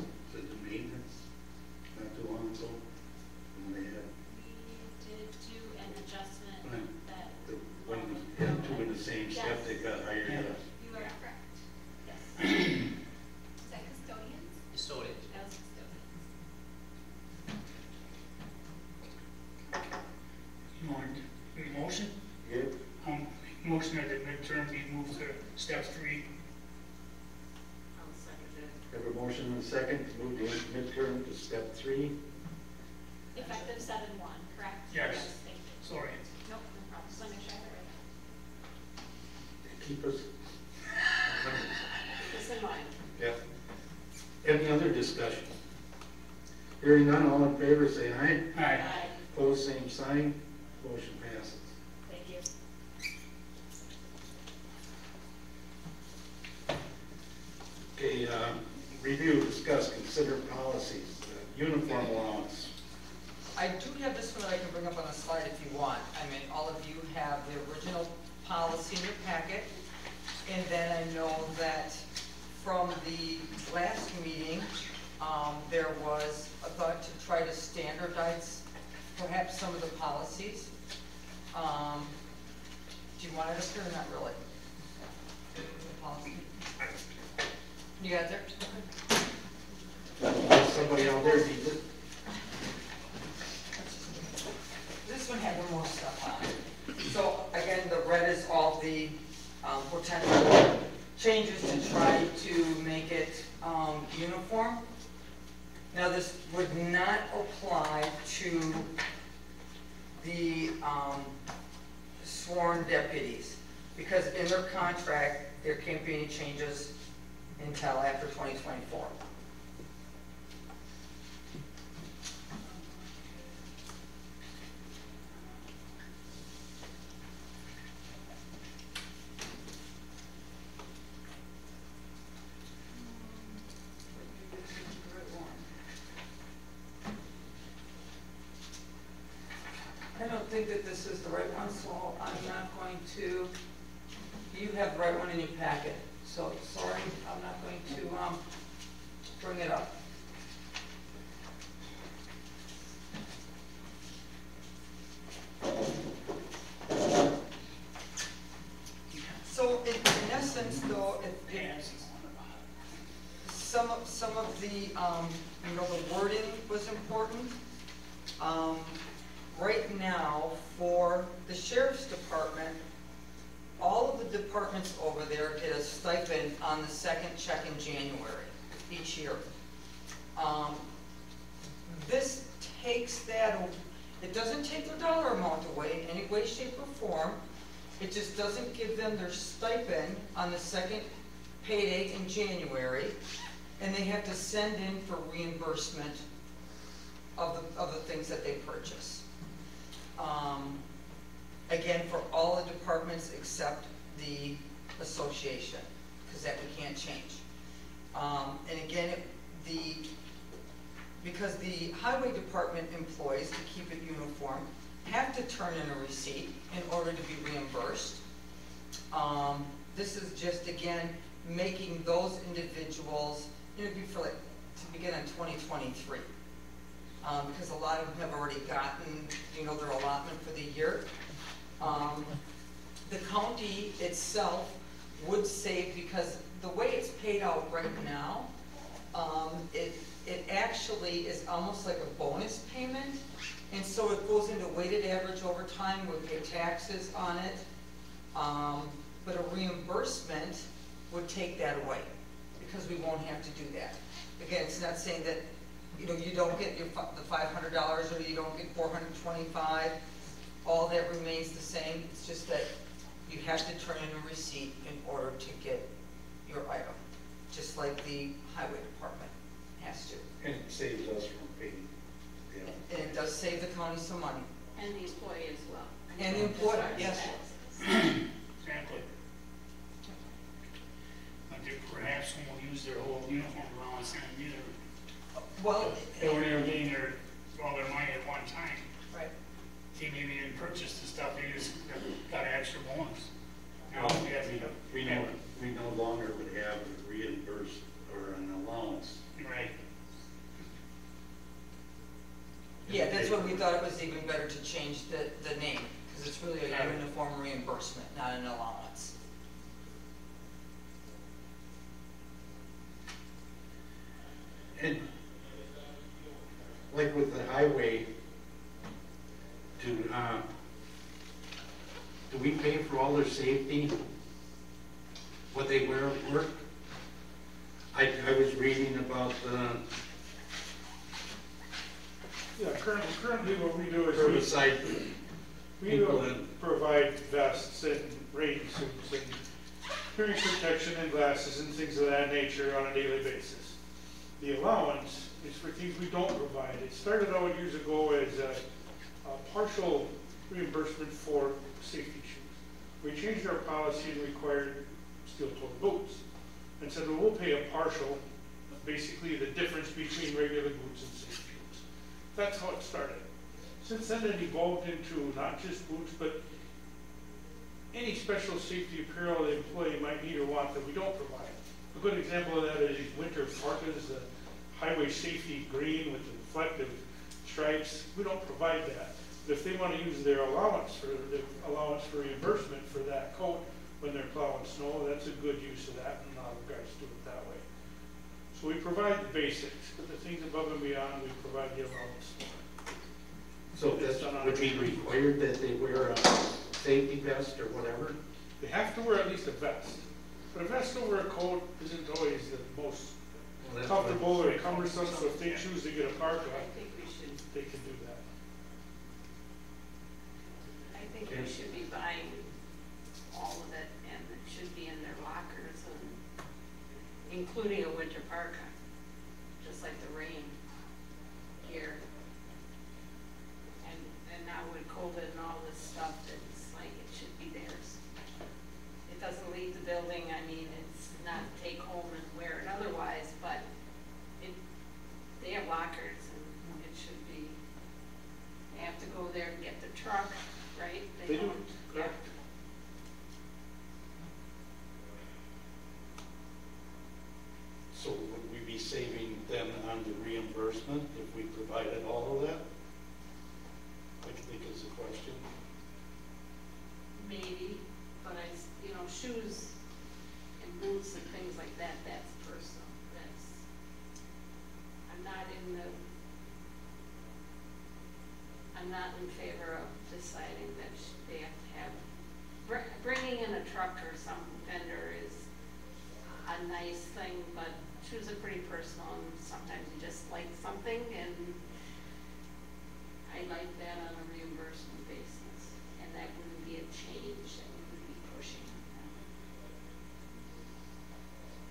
maintenance not too long ago. When they had,
We did do an adjustment
Right.
that.
when we had two in the same step, they got hired.
Yeah.
You are correct. Yes. Is that custodians?
Custodian.
That was custodians.
You want a motion?
Yep.
Motion that the midterm be moved to step 3.
I'll second it.
Have a motion and a second to move the midterm to step 3.
Effective 7/1, correct?
Yes.
Thank you.
Sorry.
Nope, no problem. Just want to make sure I have it right.
Keep us.
Keep this in mind.
Yep. Any other discussion? Hearing none, all in favor, say aye.
Aye.
Opposed, same sign. Motion passes.
Thank you.
Okay, review, discuss, consider policies, uniform allowance.
I do have this one that I can bring up on the slide if you want. I mean, all of you have the original policy in your packet. And then I know that from the last meeting, there was a thought to try to standardize perhaps some of the policies. Do you want it up here or not really? The policy. You got there?
Somebody out there needs it.
This one had one more stuff on it. So again, the red is all the potential changes to try to make it uniform. Now this would not apply to the sworn deputies, because in their contract, there can't be any changes until after 2024. I don't think that this is the right one, so I'm not going to, you have the right one in your packet, so sorry, I'm not going to bring it up. So in essence though, some of the, the wording was important. Right now, for the sheriff's department, all of the departments over there get a stipend on the second check in January each year. This takes that, it doesn't take their dollar amount away in any way, shape, or form. It just doesn't give them their stipend on the second payday in January, and they have to send in for reimbursement of the things that they purchase. Again, for all the departments except the association, because that we can't change. And again, because the highway department employees, to keep it uniform, have to turn in a receipt in order to be reimbursed. This is just, again, making those individuals, it'd be for to begin in 2023. Because a lot of them have already gotten, their allotment for the year. The county itself would save, because the way it's paid out right now, it actually is almost like a bonus payment, and so it goes into weighted average over time. We pay taxes on it, but a reimbursement would take that away, because we won't have to do that. Again, it's not saying that you don't get the $500 or you don't get $425. All that remains the same. It's just that you have to turn in a receipt in order to get your item, just like the highway department has to.
And it saves us from paying.
And it does save the county some money.
And the employee as well.
And the employee, yes.
Exactly. But perhaps someone will use their whole uniform allowance and either
Well,
they were never getting all their money at one time.
right.
They maybe didn't purchase the stuff, they just got an extra bonus. Now we have to.
We no longer would have a reimbursed
it's even better to change the name, because it's really a uniform reimbursement, not an allowance.
And like with the highway, do we pay for all their safety, what they wear at work? I was reading about the
Yeah, currently what we do is
herbicide
we
people in.
provide vests and rain suits and hearing protection and glasses and things of that nature on a daily basis. The allowance is for things we don't provide. It started out years ago as a partial reimbursement for safety shoes. We changed our policy and required steel-toed boots and said, well, we'll pay a partial, basically the difference between regular boots and safety shoes. That's how it started. Since then, it evolved into not just boots, but any special safety apparel the employee might need or want that we don't provide. A good example of that is these winter parkas, the highway safety green with the reflective stripes. We don't provide that. But if they want to use their allowance for reimbursement for that coat when they're plowing snow, that's a good use of that, and a lot of guys do it that way. So we provide the basics, but the things above and beyond, we provide the allowance.
So this would be required that they wear a safety vest or whatever?
They have to wear at least a vest. But a vest over a coat isn't always the most comfortable or cumbersome, so if they choose to get a parka,
I think we should,
they can do that.
I think we should be buying all of it, and it should be in their lockers, and including a winter parka, just like the rain gear. And now with COVID and all this stuff, it's like it should be theirs. It doesn't leave the building, I mean, it's not take home and wear it otherwise, but they have lockers, and it should be, they have to go there and get the truck, right?
They do,
Yeah.
correct.
So would we be saving then on the reimbursement if we provided all of that? I think is the question.
Maybe, but shoes and boots and things like that, that's personal. I'm not in favor of deciding that they have to have, bringing in a truck or some vendor is a nice thing, but shoes are pretty personal, and sometimes you just like something, and I like that on a reimbursement basis, and that wouldn't be a change that we would be pushing.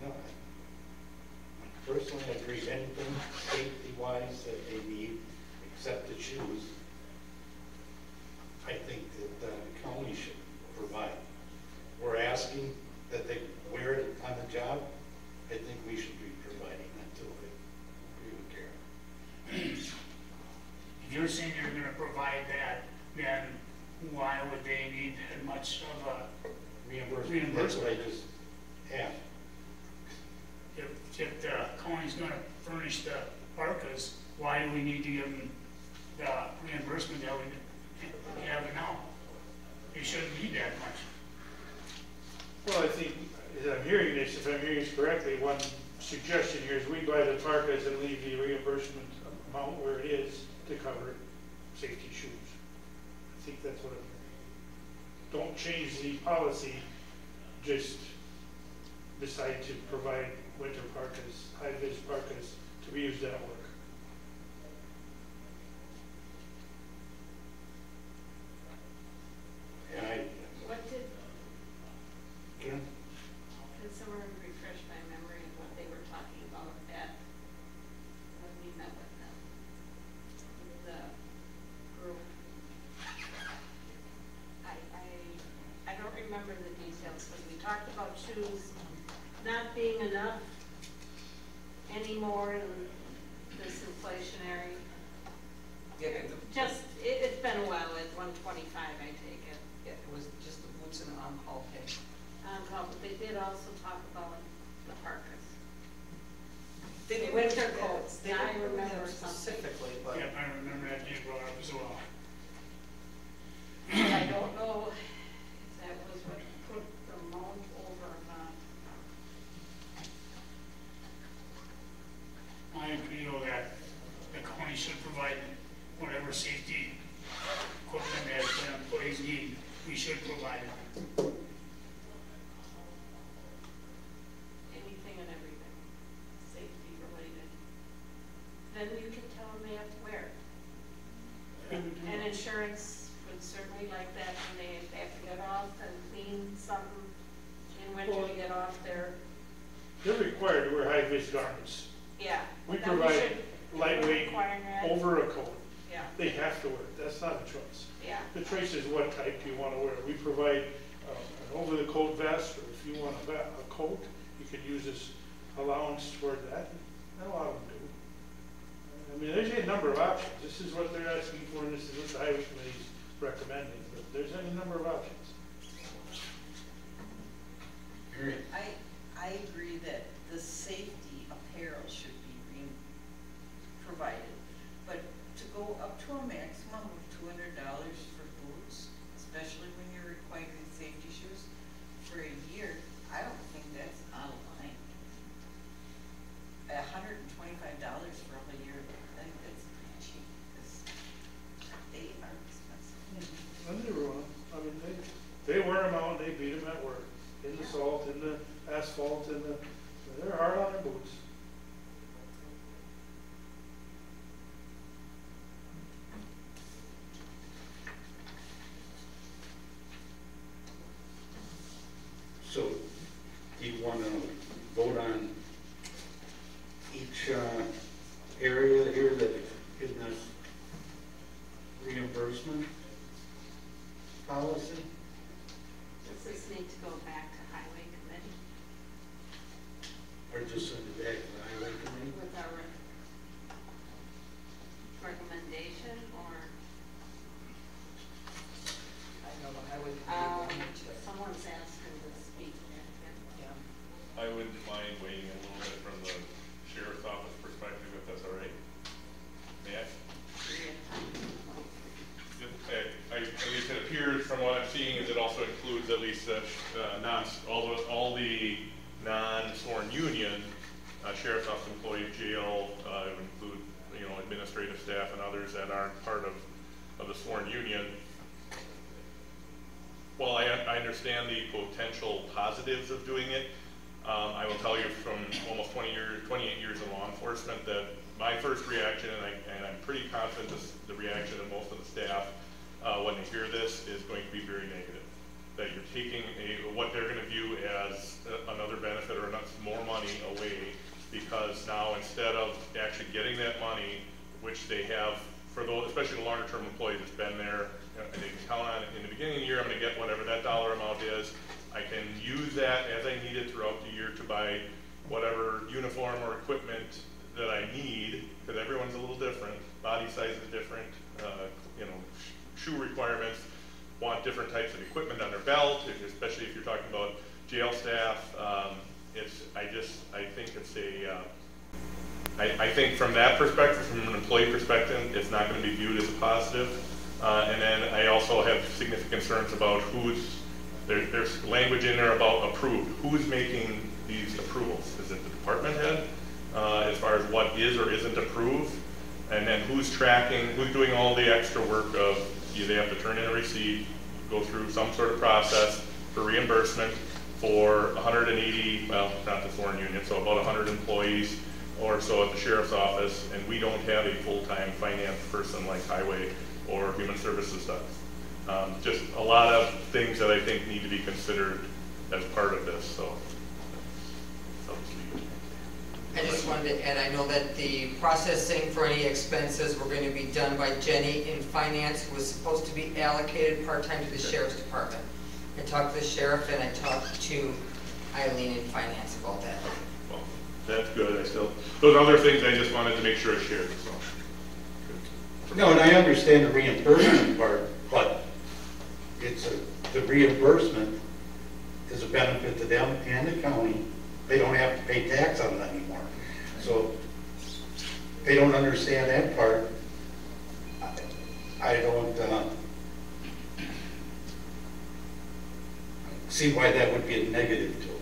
No, personally, I agree. Anything safety-wise that they need, except the shoes, I think that the county should provide. We're asking that they wear it on the job. I think we should be providing that too. I agree with Karen.
If you're saying you're gonna provide that, then why would they need that much of a
Reimbursement. That's what I just asked.
if the county's gonna furnish the parkas, why do we need to give them the reimbursement that we have now? It shouldn't be that much.
Well, I think, as I'm hearing this, if I'm hearing this correctly, one suggestion here is we buy the parkas and leave the reimbursement amount where it is to cover safety shoes. I think that's what I'm hearing. Don't change the policy, just decide to provide winter parkas, high-vis parkas to be used at work.
What did,
Karen?
can someone refresh my memory of what they were talking about when we met with them? The group. I don't remember the details, but we talked about shoes not being enough anymore in this inflationary.
Yeah,
It's been a while, at 125, I take it.
it was just the boots and on-call pay.
But they did also talk about the parkas.
They didn't
Winter
really-
coats.
They
I
didn't really
remember
have
something.
specifically, but
Yep, I remember that being brought up as well.
Anything and everything, safety related. Then you can tell them they have to wear it. And insurance would certainly like that when they have to get off and clean something in winter to get off their,
They're required to wear high-vis garments.
yeah.
We
Then
provide
should
lightweight
require that.
over a coat.
Yeah,
They have to wear it, that's not a choice.
yeah.
The choice is what type you want to wear. We provide an over-the-coat vest, or if you want a coat, you can use this allowance toward that, and a lot of them do. I mean, there's a number of options. This is what they're asking for, and this is what the highway committee's recommending, but there's any number of options.
I agree that the safety apparel should be provided, but to go up to a maximum of $200 for boots, especially when you're requiring safety shoes for a year, I don't think that's out of line. $125 for a whole year, I think that's pretty cheap, because they are expensive.
And they ruin them. I mean, they wear them out, they beat them at work, in the salt, in the asphalt, they're hard on their boots.
So, do you want to vote on each area here that in this reimbursement policy?
Does this need to go back to highway committee
Or just send it back to the highway committee?
with our recommendation, or?
I know the highway committee wanted to.
Someone's asking to speak.
Yeah.
I wouldn't mind weighing in a little bit from the sheriff's office perspective, if that's all right. May I? At least it appears from what I'm seeing is it also includes at least all the non-sworn union sheriff's office employees, jail, it would include administrative staff and others that aren't part of the sworn union. While I understand the potential positives of doing it, I will tell you from almost 28 years in law enforcement that my first reaction, and I'm pretty confident the reaction of most of the staff when they hear this is going to be very negative. That you're taking what they're going to view as another benefit or more money away, because now instead of actually getting that money, which they have for those, especially the longer term employees that's been there, and they can count on in the beginning of the year, I'm going to get whatever that dollar amount is. I can use that as I need it throughout the year to buy whatever uniform or equipment that I need, because everyone's a little different. Body size is different. Shoe requirements want different types of equipment on their belt, especially if you're talking about jail staff. I think from that perspective, from an employee perspective, it's not going to be viewed as a positive. And then I also have significant concerns about there's language in there about approved. Who's making these approvals? Is it the department head as far as what is or isn't approved? And then who's tracking, who's doing all the extra work of they have to turn in a receipt, go through some sort of process for reimbursement for 180, well, not the sworn union, so about 100 employees or so at the sheriff's office, and we don't have a full-time finance person like highway or human services does. Just a lot of things that I think need to be considered as part of this, so.
I just wanted to add, I know that the processing for any expenses were going to be done by Jenny in finance, who was supposed to be allocated part-time to the sheriff's department. I talked to the sheriff and I talked to Eileen in finance about that.
Well, that's good. Those other things I just wanted to make sure I shared, so.
No, and I understand the reimbursement part, but the reimbursement is a benefit to them and the county. They don't have to pay tax on it anymore. So they don't understand that part. I don't see why that would be a negative to them.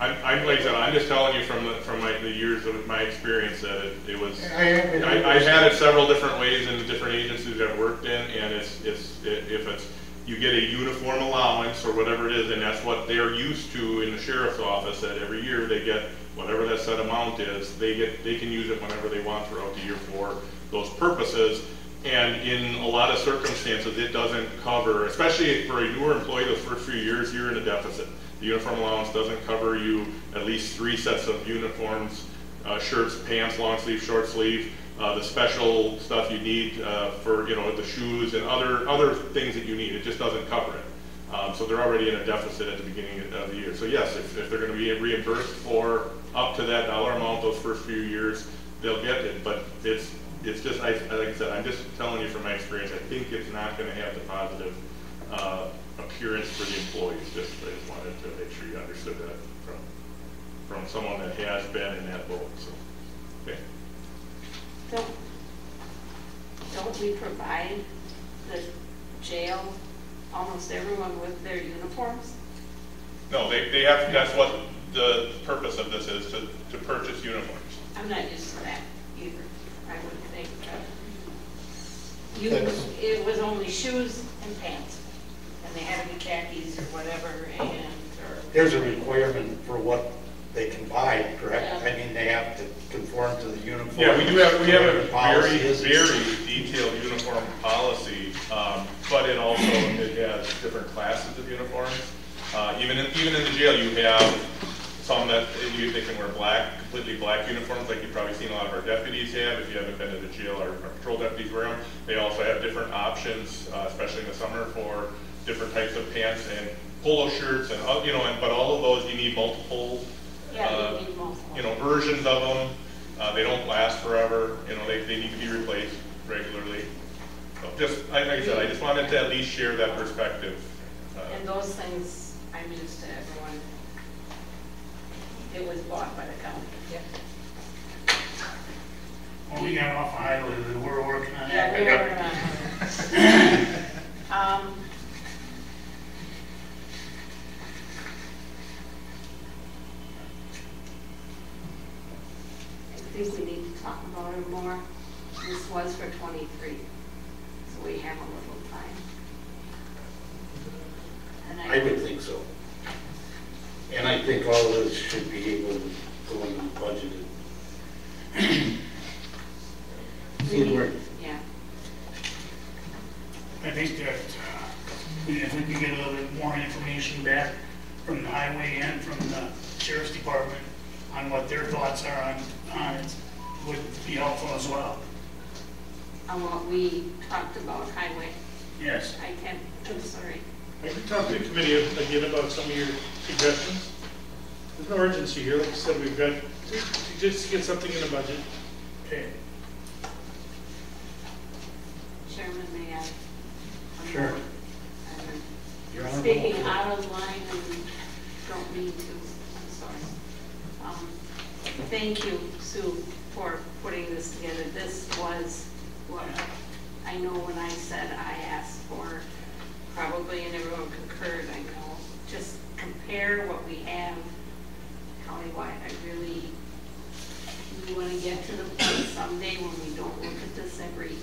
I'm just telling you from the years of my experience that it was.
I've
had it several different ways in the different agencies I've worked in, and if it's you get a uniform allowance or whatever it is, and that's what they're used to in the sheriff's office, that every year they get whatever that set amount is, they can use it whenever they want throughout the year for those purposes. And in a lot of circumstances, it doesn't cover, especially for a newer employee, those first few years, you're in a deficit. The uniform allowance doesn't cover you at least 3 sets of uniforms, shirts, pants, long sleeve, short sleeve, the special stuff you need for, you know, the shoes and other things that you need. It just doesn't cover it. So they're already in a deficit at the beginning of the year. So yes, if they're going to be reimbursed for up to that dollar amount those first few years, they'll get it. But it's just, like I said, I'm just telling you from my experience, I think it's not going to have the positive appearance for the employees. I just wanted to make sure you understood that from someone that has been in that boat. So, okay.
Don't we provide the jail, almost everyone with their uniforms?
No, they have, that's what the purpose of this is, to purchase uniforms.
I'm not used to that either. I would think it was only shoes and pants, and they had to be khakis or whatever, and
There's a requirement for what they can buy, correct? I mean, they have to conform to the uniform.
Yeah, we have a
policy
very detailed uniform policy, but it has different classes of uniforms. Even in the jail, you have some that they can wear completely black uniforms, like you've probably seen a lot of our deputies have. If you haven't been to the jail, our patrol deputies wear them. They also have different options, especially in the summer, for different types of pants and polo shirts, and but all of those you need multiple.
Yeah, you need multiple.
Versions of them. They don't last forever. They need to be replaced regularly. So just like I said, I just wanted to at least share that perspective.
And those things, I'm used to everyone. It was bought by the county.
Yeah.
Well, we got off highway, we were working on that.
Yeah, we were working on it. I think we need to talk about it more. This was for 23, so we have a little time. And
I would think so. And I think all of this should be able to go in budgeted.
Yeah.
I think that if we could get a little bit more information back from the highway and from the sheriff's department on what their thoughts are on it, would be helpful as well.
On what we talked about highway.
Yes.
I'm sorry.
I can talk to the committee again about some of your suggestions. There's no urgency here. Like I said, we've got to just get something in the budget.
Okay.
Chairman, may I?
Sure. You're on a roll.
Speaking out of line and don't mean to, I'm sorry. Thank you, Sue, for putting this together. This was what I know when I said I asked for, probably, and everyone concurred, I know. Just compare what we have countywide. We want to get to the point someday when we don't look at this every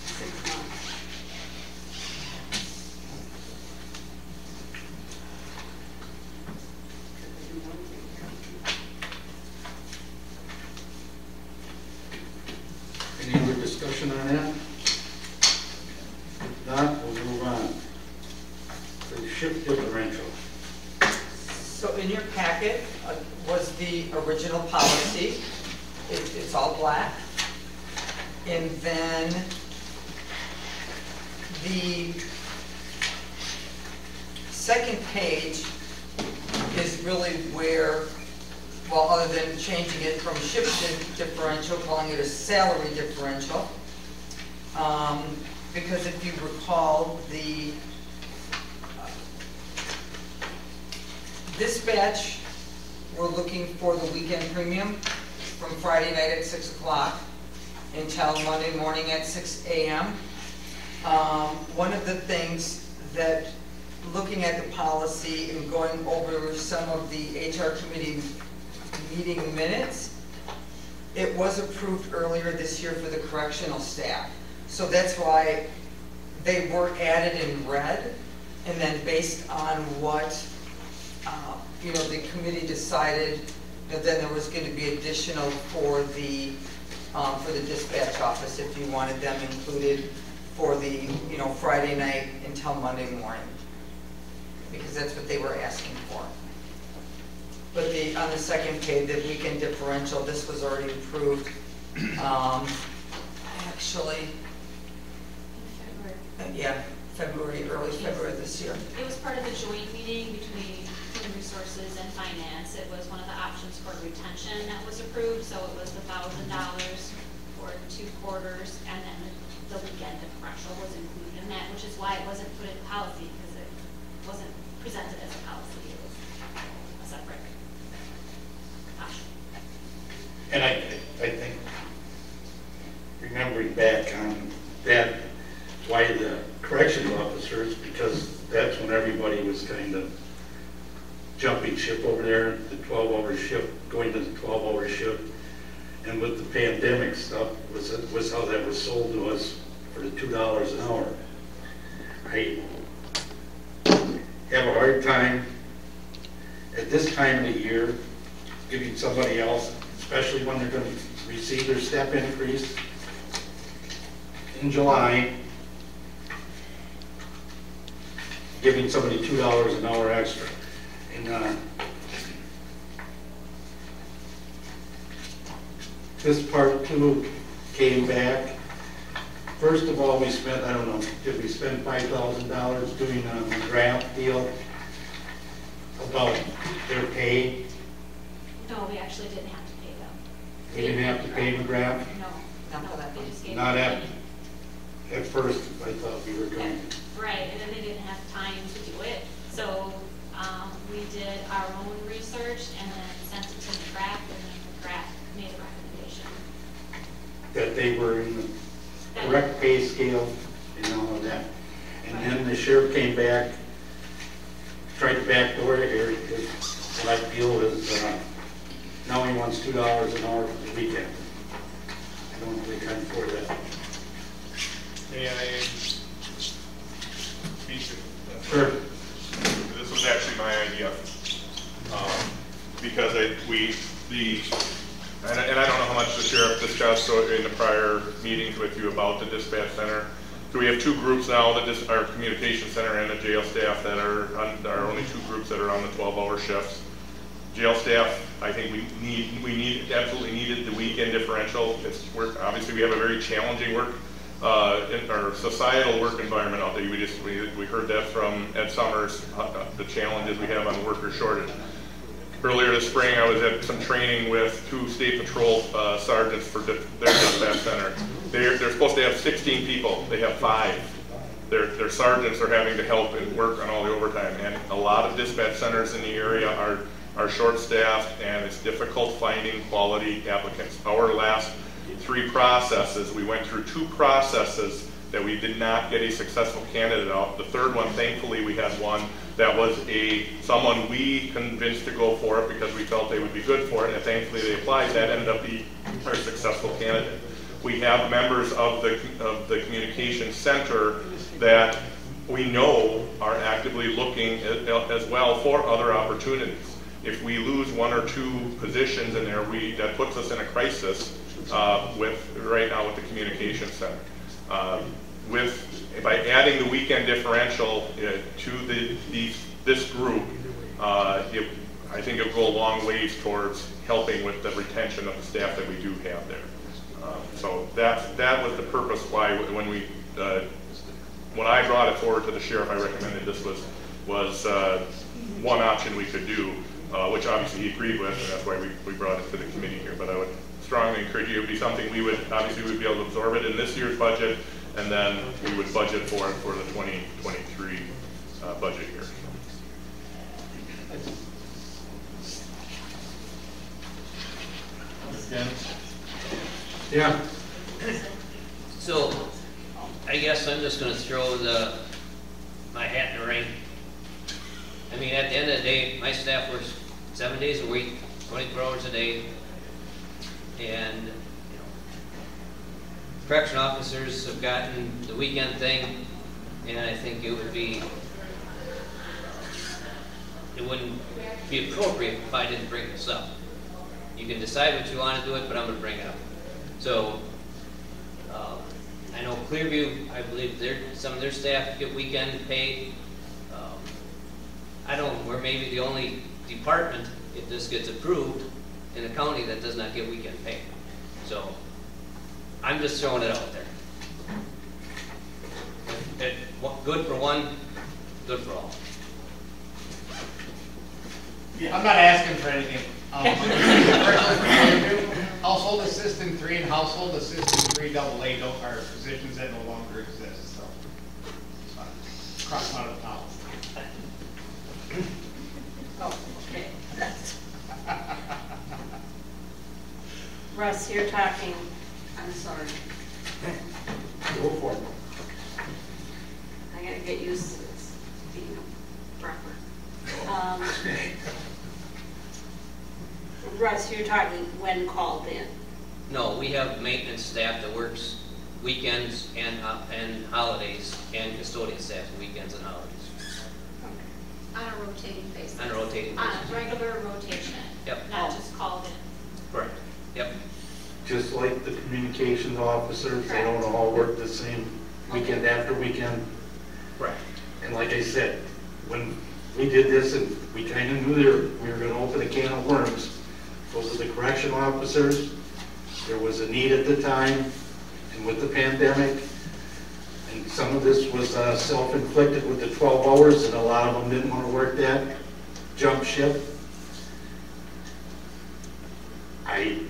6 months.
Any other discussion on that? If not, we'll move on. The shift differential.
So in your packet was the original policy. It's all black. And then the second page is really where, well, other than changing it from shift differential, calling it a salary differential. Because if you recall, the dispatch, we're looking for the weekend premium from Friday night at 6 o'clock until Monday morning at 6 a.m. One of the things that, looking at the policy and going over some of the HR committee meeting minutes, it was approved earlier this year for the correctional staff. So that's why they were added in red, and then based on what, the committee decided, that then there was going to be additional for the dispatch office, if you wanted them included for the, Friday night until Monday morning. Because that's what they were asking for. But on the second page, the weekend differential, this was already approved, actually,
February.
early February this year.
It was part of the joint meeting between Human Resources and Finance. It was one of the options for retention that was approved, so it was $1,000 for 2 quarters, and then the weekend differential was included in that, which is why it wasn't put in policy, because it wasn't presented as a policy. It was a separate option.
And I think, remembering back on that, why the correctional officers, because that's when everybody was kind of jumping ship over there, the 12-hour shift, going to the 12-hour shift. And with the pandemic stuff, was how that was sold to us for the $2 an hour. I have a hard time at this time of the year giving somebody else, especially when they're going to receive their step increase in July, giving somebody $2 an hour extra. And this part 2 came back. First of all, we spent, I don't know, did we spend $5,000 doing a draft deal about their pay?
No, we actually didn't have to pay them.
We didn't have to pay McGrath?
No,
Not for that
they
one.
just gave
Not
them
at first, I thought we were going to.
Right, and then they didn't have time to do it, so we did our own research and then sent it to McGrath, and then McGrath made a recommendation.
That they were in the correct pay scale and all of that. And then the sheriff came back, tried to backdoor it here, because what I feel is, now he wants $2 an hour for the weekend. I don't think I can afford that.
May I speak to?
Sure.
This was actually my idea. Because and I don't know how much the sheriff discussed in the prior meetings with you about the dispatch center. So we have 2 groups now, our communication center and the jail staff that are only 2 groups that are on the 12-hour shifts. Jail staff, I think we absolutely needed the weekend differential. Obviously we have a very challenging work, in our societal work environment out there. We heard that from Ed Summers, the challenges we have on the worker shortage. Earlier this spring, I was at some training with 2 state patrol sergeants for their dispatch center. They're supposed to have 16 people. They have 5. Their sergeants are having to help and work on all the overtime. And a lot of dispatch centers in the area are short-staffed, and it's difficult finding quality applicants. Our last 3 processes, we went through 2 processes that we did not get a successful candidate out. The 3rd one, thankfully, we had one that was someone we convinced to go for it because we felt they would be good for it, and thankfully they applied. That ended up being our successful candidate. We have members of the communication center that we know are actively looking as well for other opportunities. If we lose 1 or 2 positions in there, that puts us in a crisis right now with the communication center. By adding the weekend differential to this group, I think it'll go a long ways towards helping with the retention of the staff that we do have there. So that was the purpose why when I brought it forward to the sheriff, I recommended this was one option we could do, which obviously he agreed with, and that's why we brought it to the committee here. But I would strongly encourage you, it would be something we'd be able to absorb it in this year's budget, and then we would budget for it for the 2023 budget year.
Again?
Yeah.
So, I guess I'm just gonna throw my hat in the ring. I mean, at the end of the day, my staff works 7 days a week, 24 hours a day, and correction officers have gotten the weekend thing And I think it wouldn't be appropriate if I didn't bring this up. You can decide what you want to do it, but I'm going to bring it up. So, I know Clearview, I believe some of their staff get weekend pay. I don't, we're maybe the only department, if this gets approved, in the county that does not get weekend pay. So, I'm just throwing it out there. Good for one, good for all.
Yeah, I'm not asking for anything. Household assistant 3 and household assistant 3 AA are positions that no longer exist, so. Cross them out of the policy.
Oh, okay. Russ, you're talking, I'm sorry.
Go for it.
I gotta get used to this, being a prepper. Russ, you're talking when called in.
No, we have maintenance staff that works weekends and holidays, and custodian staff weekends and holidays.
On a rotating basis.
On a rotating
On
basis.
a regular rotation.
Yep.
Not just called in.
Correct. Yep.
Just like the communications officers, they don't all work the same weekend after weekend.
Correct.
And like I said, when we did this and we kind of knew we were going to open a can of worms, those are the correctional officers. There was a need at the time, and with the pandemic, and some of this was self-inflicted with the 12 hours, and a lot of them didn't want to work that jump ship. I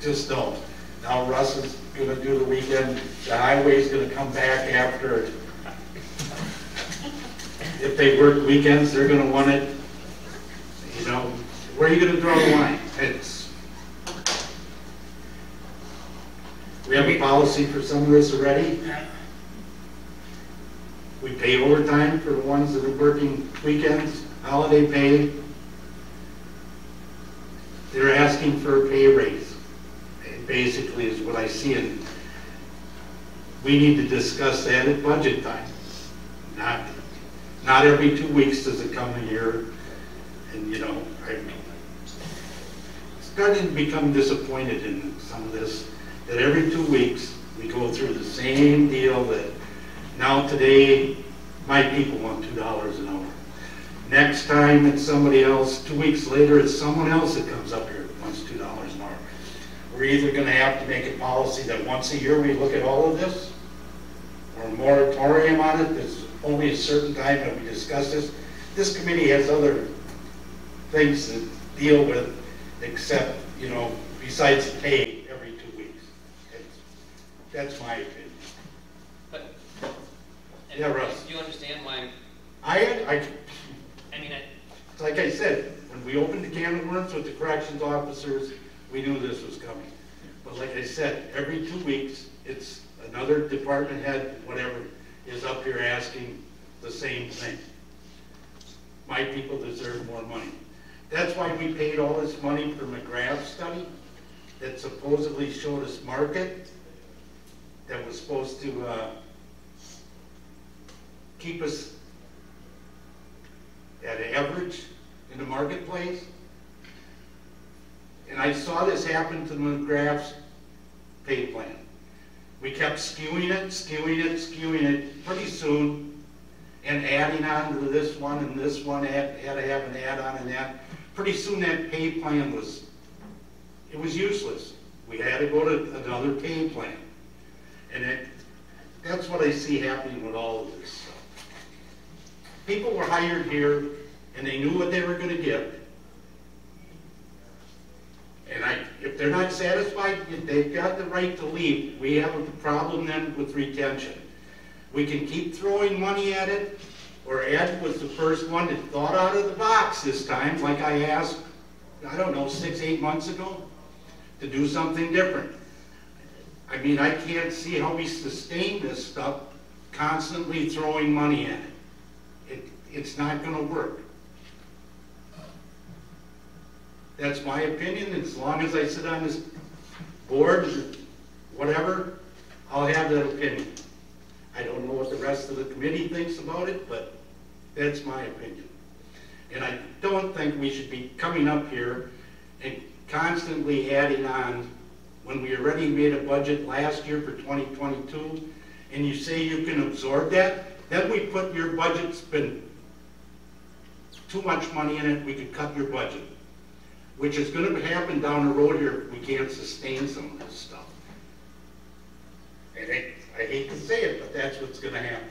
just don't. Now Russ is going to do the weekend. The highway's going to come back after it. If they work weekends, they're going to want it. You know, where are you going to draw the line? We have a policy for some of this already. We pay overtime for the ones that are working weekends, holiday pay. They're asking for a pay raise. It basically is what I see, and we need to discuss that at budget time. Not every 2 weeks does it come a year, and you know, I'm starting to become disappointed in some of this, that every 2 weeks we go through the same deal that now today my people want $2 an hour. Next time it's somebody else, 2 weeks later it's someone else that comes up here that wants $2 an hour. We're either going to have to make a policy that once a year we look at all of this, or a moratorium on it. There's only a certain time that we discuss this. This committee has other things to deal with, except, you know, besides pay every 2 weeks. That's my opinion.
But,
yeah, Russ.
Do you understand why?
Like I said, when we opened the can of worms with the corrections officers, we knew this was coming. But like I said, every 2 weeks, it's another department head, whatever, is up here asking the same thing. My people deserve more money. That's why we paid all this money for McGrath's study that supposedly showed us market, that was supposed to keep us at an average in the marketplace. And I saw this happen to McGrath's pay plan. We kept skewing it pretty soon, and adding on to this one and this one, had to have an add-on and that. Pretty soon that pay plan was useless. We had to go to another pay plan. And that's what I see happening with all of this stuff. People were hired here, and they knew what they were going to get. And if they're not satisfied, they've got the right to leave. We have a problem then with retention. We can keep throwing money at it, or Ed was the first one that thought out of the box this time, like I asked, I don't know, 6, 8 months ago, to do something different. I mean, I can't see how we sustain this stuff, constantly throwing money at it. It's not going to work. That's my opinion. As long as I sit on this board, whatever, I'll have that opinion. I don't know what the rest of the committee thinks about it, but that's my opinion. And I don't think we should be coming up here and constantly adding on when we already made a budget last year for 2022, and you say you can absorb that, then we put your budget's been too much money in it, we could cut your budget, which is gonna happen down the road here if we can't sustain some of this stuff. And I hate to say it, but that's what's gonna happen.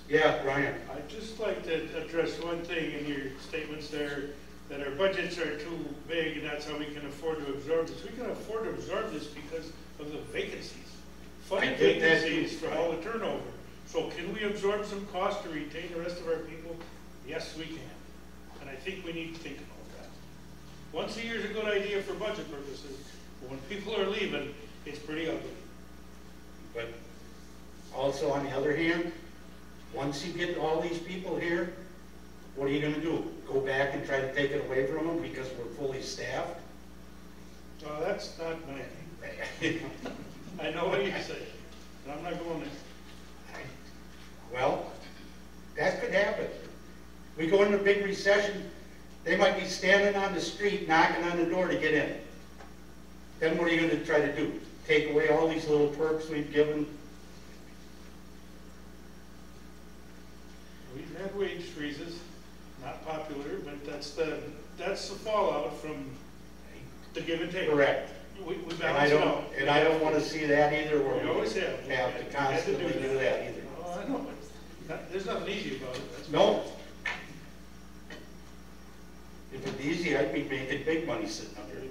Yeah, Brian.
I'd just like to address one thing in your statements there, that our budgets are too big and that's how we can afford to absorb this. We can afford to absorb this because of the vacancies. Funded vacancies for all the turnover. So can we absorb some cost to retain the rest of our people? Yes, we can. And I think we need to think about that. Once a year is a good idea for budget purposes, but when people are leaving, it's pretty ugly.
But also on the other hand, once you get all these people here, what are you gonna do? Go back and try to take it away from them because we're fully staffed?
Well, that's not my thing. I know what you're saying, but I'm not going there.
Well, that could happen. We go into a big recession, they might be standing on the street knocking on the door to get in. Then what are you gonna try to do? Take away all these little perks we've given?
We've had wage freezes, not popular, but that's the fallout from the give and take.
Correct.
We balance it out.
And I don't wanna see that either, where
We always have.
have to constantly do that either.
Oh, I know. There's nothing easy about it. That's
No. If it's easy, I'd be making big money sitting up here.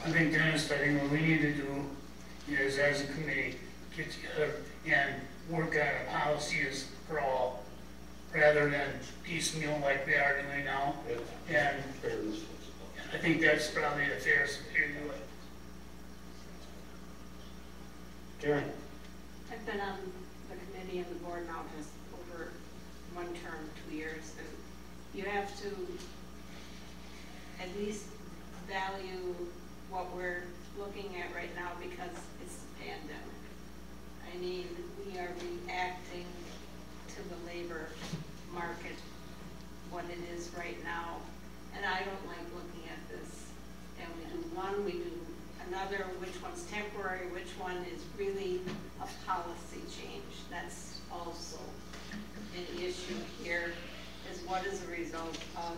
I think, Dennis, I think what we need to do is, as a committee, get together and work on a policies for all, rather than piecemeal like we are doing now. And I think that's probably the fairest way to do it.
Karen?
I've been on the committee and the board now just over one term, 2 years, and you have to at least value what we're looking at right now because it's a pandemic. I mean, we are reacting to the labor market, what it is right now, and I don't like looking at this. And we do one, we do another, which one's temporary, which one is really a policy change. That's also an issue here, is what is a result of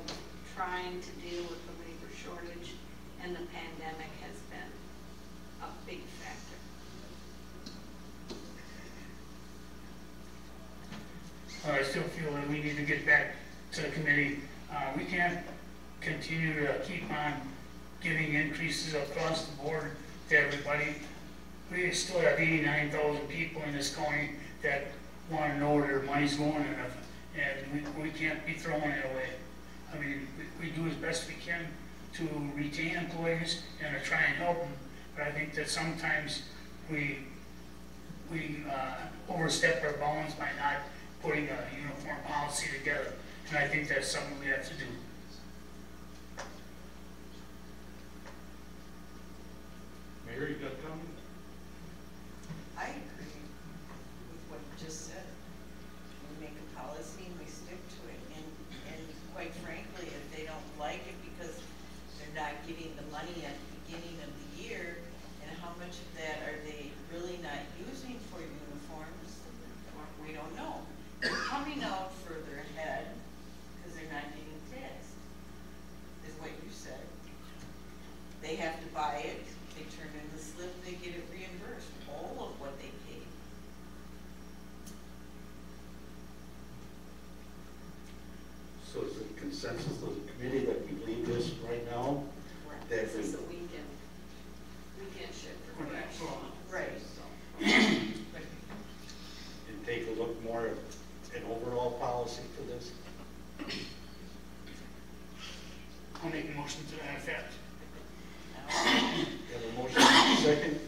trying to deal with the labor shortage, and the pandemic has been a big factor.
I still feel that we need to get back to the committee. We can't continue to keep on giving increases across the board to everybody. We still have 89,000 people in this county that want to know where their money's going, and we can't be throwing it away. I mean, we do as best we can to retain employees and to try and help them, but I think that sometimes we overstep our bounds by not putting a uniform policy together, and I think that's something we have to do.
Mayor, you got a comment?
I agree with what you just said. We make a policy and we stick to it. And quite frankly, if they don't like it because they're not getting the money at the beginning of the year, and how much of that are they really not using for uniforms, we don't know. They're coming out further ahead because they're not getting taxed, is what you said. They have to buy it, they turn in the slip, they get it reimbursed, all of what they paid.
So is it consensus of the committee that we leave this right now?
This is a weekend shift for correction.
Right.
And take a look more at an overall policy for this?
I'll make a motion to that effect.
You have a motion and a second?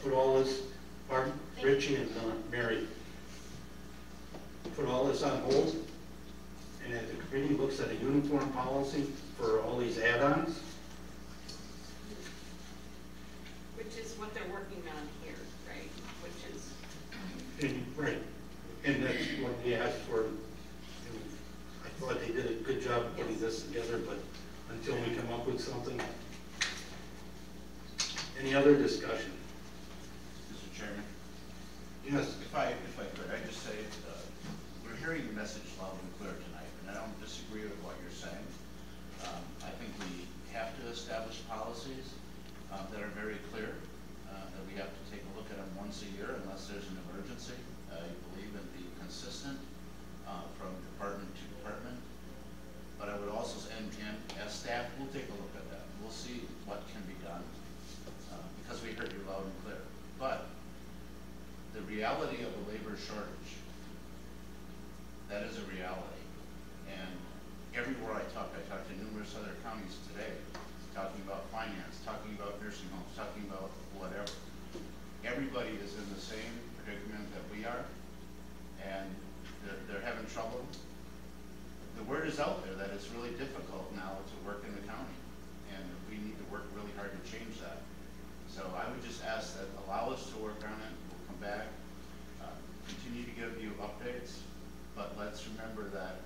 Put all this, pardon, Richie and Mary, put all this on hold, and if the committee looks at a uniform policy for all these add-ons, discussion.
Mr. Chairman,
Yes.
if I could, I just say, we're hearing the message loud and clear tonight, and I don't disagree with what you're saying. I think we have to establish policies that are very clear, that we have to take a look at them once a year unless there's an emergency. I believe in the consistent from department to department. But I would also, and as staff, we'll take a look at that. We'll see what can be done, because we heard you loud and clear. But the reality of a labor shortage, that is a reality. And everywhere I talk to numerous other counties today, talking about finance, talking about nursing homes, talking about whatever. Everybody is in the same predicament that we are, and they're having trouble. The word is out there that it's really difficult now to work in the county, and we need to work really hard to change that. So I would just ask that allow us to work on it. We'll come back, continue to give you updates, but let's remember that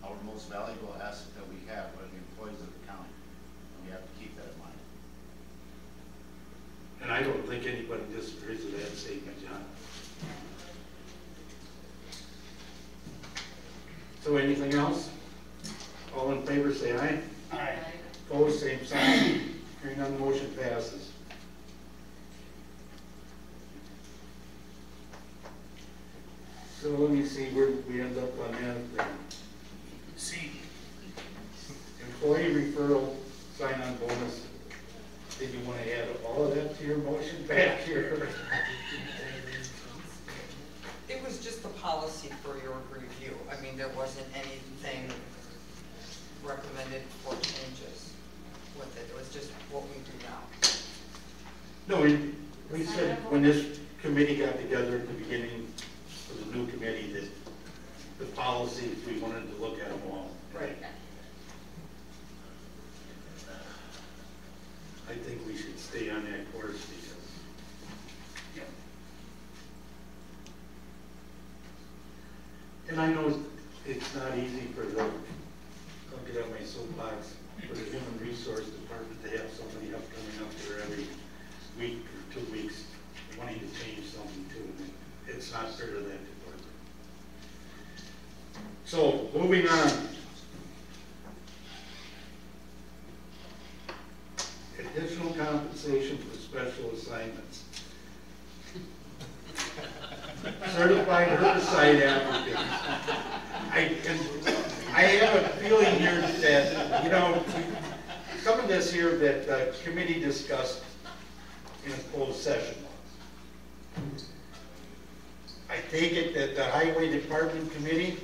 our most valuable asset that we have are the employees of the county, and we have to keep that in mind.
And I don't think anybody disagrees with that statement, John. So anything else? All in favor, say aye.
Aye.
Opposed, same sign. Hearing none, motion passes. So let me see where we end up on that.
See,
Employee referral sign-on bonus. Did you want to add all of that to your motion back here?
It was just the policy for your review. I mean, there wasn't anything recommended for changes with it. It was just what we do now.
No, we said when this committee got together at the beginning of the new committee that the policies, we wanted to look at them all.
Right.
I think we should stay on that course because,
yeah.
and I know it's not easy for the, I'll get on my soapbox, for the human resource department to have somebody up coming up there every week or 2 weeks wanting to change something too. It's not fair to that department. So, moving on. Additional compensation for special assignments. Certified herbicide applicants. I have a feeling here that, you know, some of this here that the committee discussed in a closed session. I take it that the highway department committee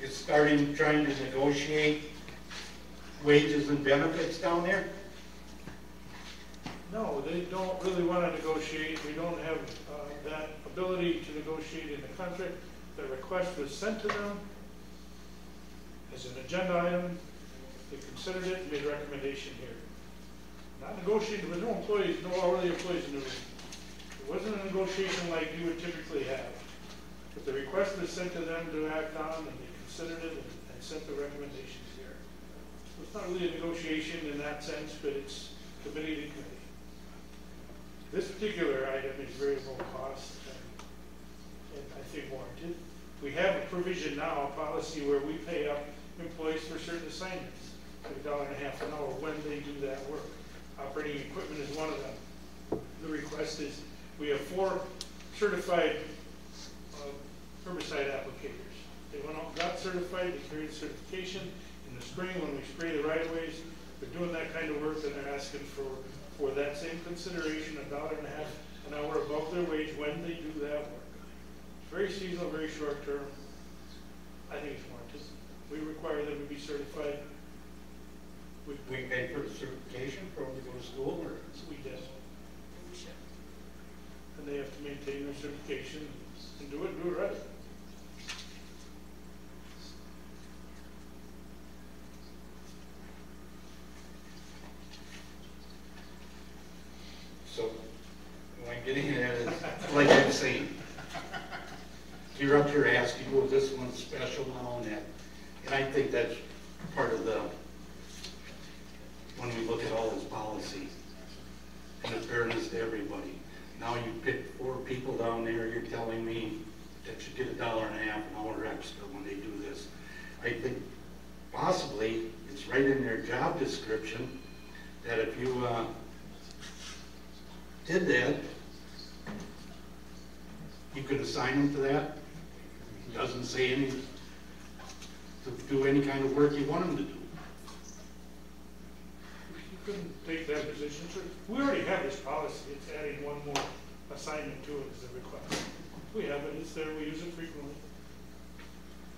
is trying to negotiate wages and benefits down there?
No, they don't really want to negotiate. We don't have that ability to negotiate in the contract. The request was sent to them as an agenda item. They considered it and made a recommendation here. Not negotiated, there were no employees, no hourly employees in the room. It wasn't a negotiation like you would typically have. But the request was sent to them to act on, and they considered it and sent the recommendations here. So it's not really a negotiation in that sense, but it's committee to committee. This particular item is very low cost and I think warranted. We have a provision now, a policy where we pay up employees for certain assignments, $1.50 an hour when they do that work. Operating equipment is one of them. The request is we have 4 certified herbicide applicators. They went out and got certified, they carried certification. In the spring when we spray the right-of-ways, they're doing that kind of work and they're asking for that same consideration, $1.50 an hour above their wage when they do that work. It's very seasonal, very short term. I think it's warranted. We require them to be certified.
We pay for the certification for them to go to school, or?
We did. And they have to maintain their certification and do it right.
So, what I'm getting at is, like I'm saying, you're up here asking, well, this one's special now and that. And I think that's part of the, when we look at all this policy, everybody. Now you pick 4 people down there, you're telling me that should get $1.50 an hour extra when they do this. I think possibly it's right in their job description that if you did that, you could assign them to that. It doesn't say any, to do any kind of work you want them to do.
You couldn't take that position, sir. We already have this policy, it's adding one more assignment to it as a request. We have it, it's there, we use it frequently.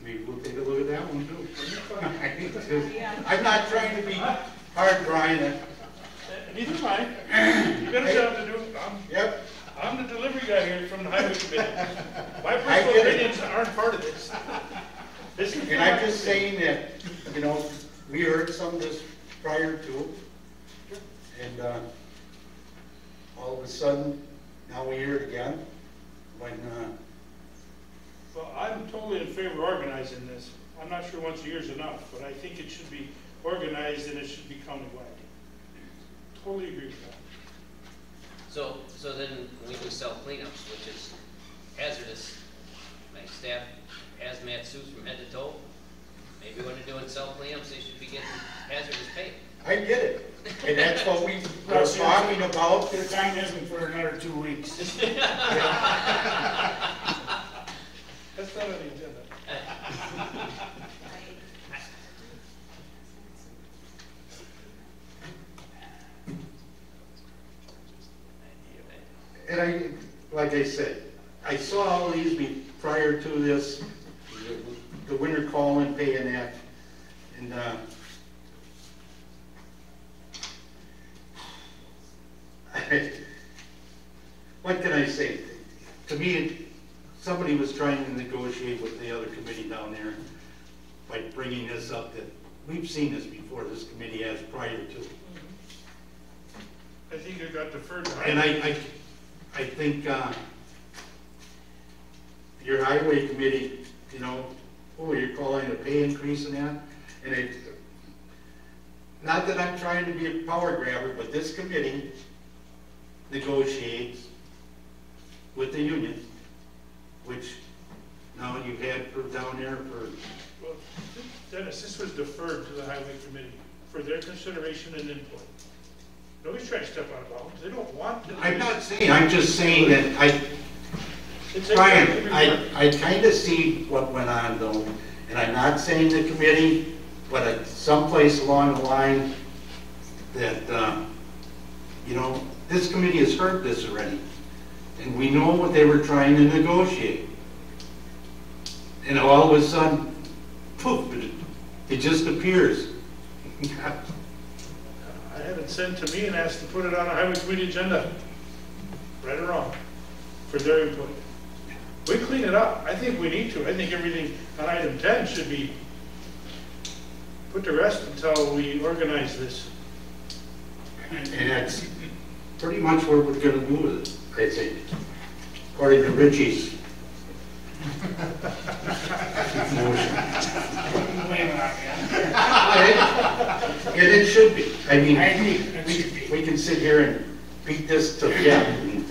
Maybe we'll take a look at that one too. I'm not trying to be hard, Brian.
Neither am I. You got a job to do.
Yep.
I'm the delivery guy here from the highway committee. My personal opinions aren't part of this.
And I'm just saying that, you know, we heard some of this prior to, and all of a sudden, now we hear it again, when,
Well, I'm totally in favor of organizing this. I'm not sure once a year is enough, but I think it should be organized and it should be countywide. Totally agree with that.
So then we do self-cleanups, which is hazardous. My staff hazmat suits from head to toe. Maybe when they're doing self-cleanups, they should be getting hazardous pay.
I get it. And that's what we were talking about.
Their time isn't for another 2 weeks.
That's not on the agenda.
And I, like I said, I saw all these prior to this, the winter call-in pay and that, and what can I say? To me, somebody was trying to negotiate with the other committee down there by bringing this up, that we've seen this before, this committee has prior to.
I think it got deferred.
And I think your highway committee, you know, oh, you're calling a pay increase and that, and it, not that I'm trying to be a power grabber, but this committee negotiates with the union, which now you've had for down there for.
Well, Dennis, this was deferred to the highway committee for their consideration and input. Nobody's trying to step on bounds. They don't want to.
I'm not saying, I'm just saying that Brian, I kind of see what went on though, and I'm not saying the committee, but someplace along the line that, you know, this committee has heard this already, and we know what they were trying to negotiate. And all of a sudden, poof, it just appears.
I had it sent to me and asked to put it on a highway committee agenda, right or wrong, for their input. We clean it up. I think we need to. I think everything on item 10 should be put to rest until we organize this.
And that's pretty much what we're going to do with it, I think, according to Richie's motion. And it should be. I mean,
I agree.
we can sit here and beat this to death and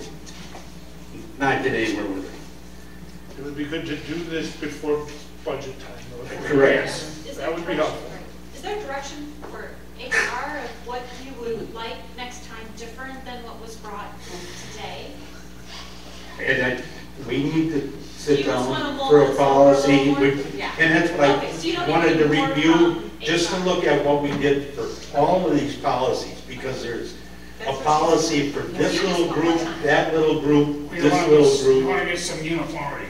not get anywhere with it.
It would be good to do this before budget time.
Correct.
That would be helpful.
Is there direction for HR of what you would like next time different than what was brought today?
And we need to sit
You just wanna
down
mull
for a
this
policy,
over a little more? Yeah.
and that's what
Okay, so you
I
don't
wanted
need
to
to report
review,
from
just to
HR.
look at what we did for all of these policies, because there's a policy for this little group, that little group, this little
We want to
group.
get some uniformity.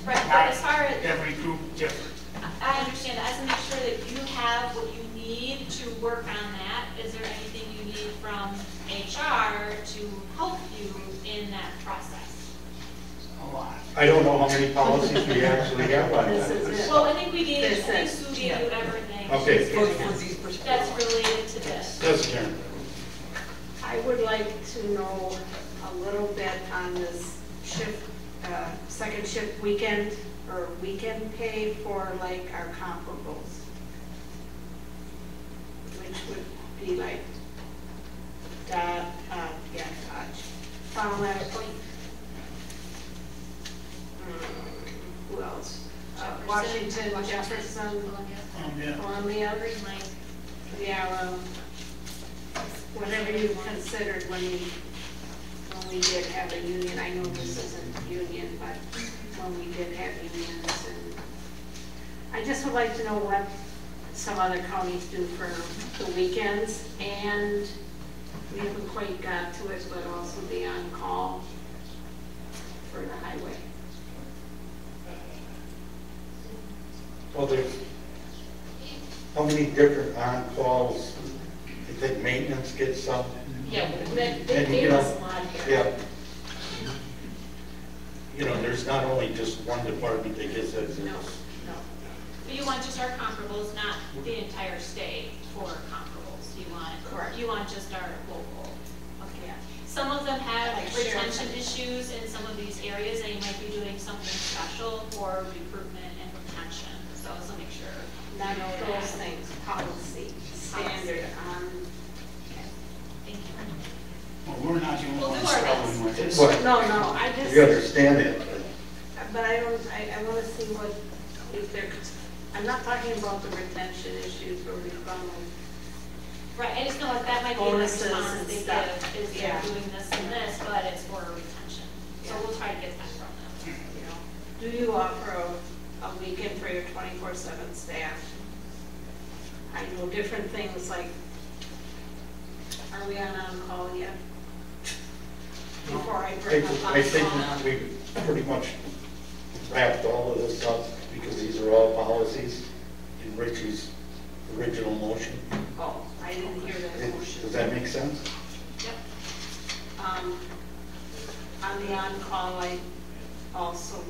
Right, but as far as,
Every group different.
I understand that, I just make sure that you have what you need to work on that. Is there anything you need from HR to help you in that process?
A lot.
I don't know how many policies we actually have on
This is
that.
it.
Well, I think we gave, I
This
think
is-
Sue gave you everything.
Okay.
For these particular.
That's related to this.
Yes, Karen.
I would like to know a little bit on this shift, second shift weekend or weekend pay for like our comparables, which would be like Dodge, Found that, who else? Washington, Jefferson, Columbia. Yeah, whatever you considered when we did have a union. I know this isn't union, but when we did have unions. And I just would like to know what some other counties do for the weekends, and we haven't quite got to it, but also the on-call for the highway.
Well, there's, how many different on-calls? You think maintenance gets some?
Yeah, they
And,
gave
you know,
us a lot here.
Yeah. You know, there's not only just one department that gets that.
No. But you want just our comparables, not the entire state for comparables. You want just our local. Okay. Some of them have
Like
retention issues in some of these areas, and you might be doing something special for recruitment and retention. So make sure.
None of those things, policy, standard on.
Thank you.
Well, we're not the only
We'll do
ones
our
struggling with this.
What?
No, I just.
You understand it,
But I don't, I wanna see what, if there, I'm not talking about the retention issues where we found
Right, I just know like that might be the
bonuses
response
and
they
stuff.
give, is they're
Yeah.
doing this and this, but it's for retention. So
Yeah.
we'll try to get that from them.
you know, do you offer a weekend for your 24/7 staff? I know different things like, are we on-call yet? Before I bring up
I think
on-call.
we pretty much wrapped all of this up because these are all policies in Richie's original motion.
Oh, I didn't hear that motion.
Does that make sense?
Yep.
On the on-call, I also,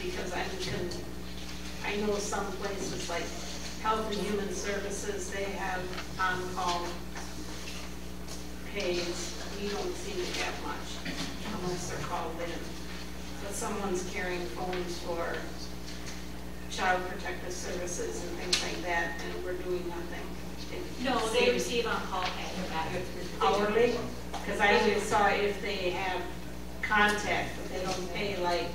because I know some places like Health and Human Services, they have on-call pays. We don't seem to have much unless they're called in. But someone's carrying phones for Child Protective Services and things like that, and we're doing nothing.
No, they receive on-call pay for that.
Hourly? Because I only saw if they have contact, but they don't pay like,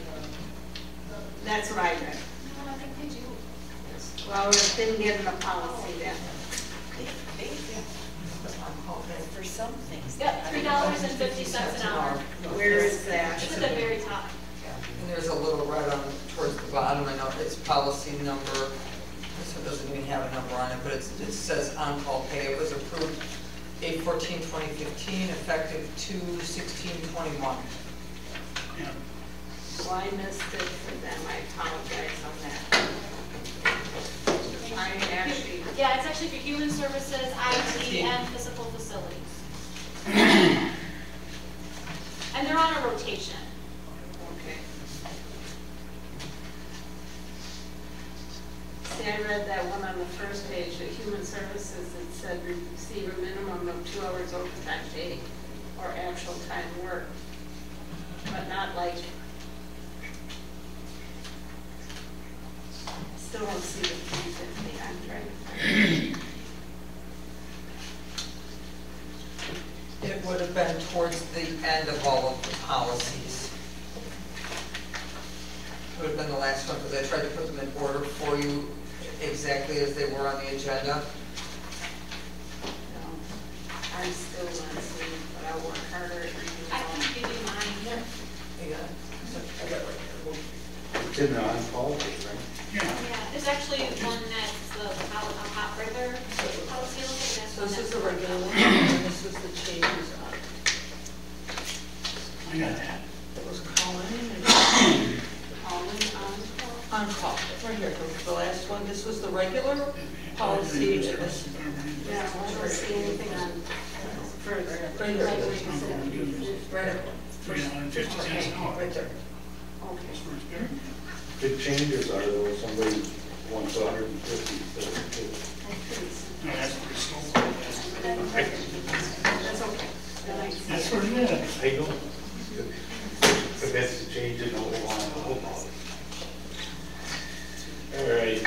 that's what I read.
No, I think they do.
Well, it didn't get in the policy then.
They for some things.
Yep, $3.50 an hour.
Where is that?
It's at the very top.
And there's a little right on towards the bottom, I know it's policy number, this one doesn't even have a number on it, but it says on-call pay. It was approved 8/14/2015, effective 2/16/21.
Yeah.
Well, I missed it for them, I apologize on that. I actually,
Yeah, it's actually for human services, IT, and physical facilities. And they're on a rotation.
okay. See, I read that one on the first page, at Human Services, it said receive a minimum of 2 hours overtime pay or actual time work, but not like, still don't see the 350, I'm trying to find it.
It would have been towards the end of all of the policies. It would have been the last one, because I tried to put them in order for you exactly as they were on the agenda.
No, I'm still not seeing, but I'll work harder at reading
I
all.
can give you mine.
Yeah. I got it right here.
It's in the on-call, right?
Yeah.
Yeah, there's actually one that's the hot breather policy, that's
So
one
this
that's.
is the regular one, and this was the changes on,
I got that.
that was calling and
Calling
on call, right here, the last one, this was the regular policy, it was,
yeah, I don't see anything on further.
right there, right,
$3.50 an hour.
right there.
Okay.
Big changes are though, somebody wants 150, so
No, that's pretty slow.
That's okay.
That's what it is.
I don't. But that's the change in the whole on. All right.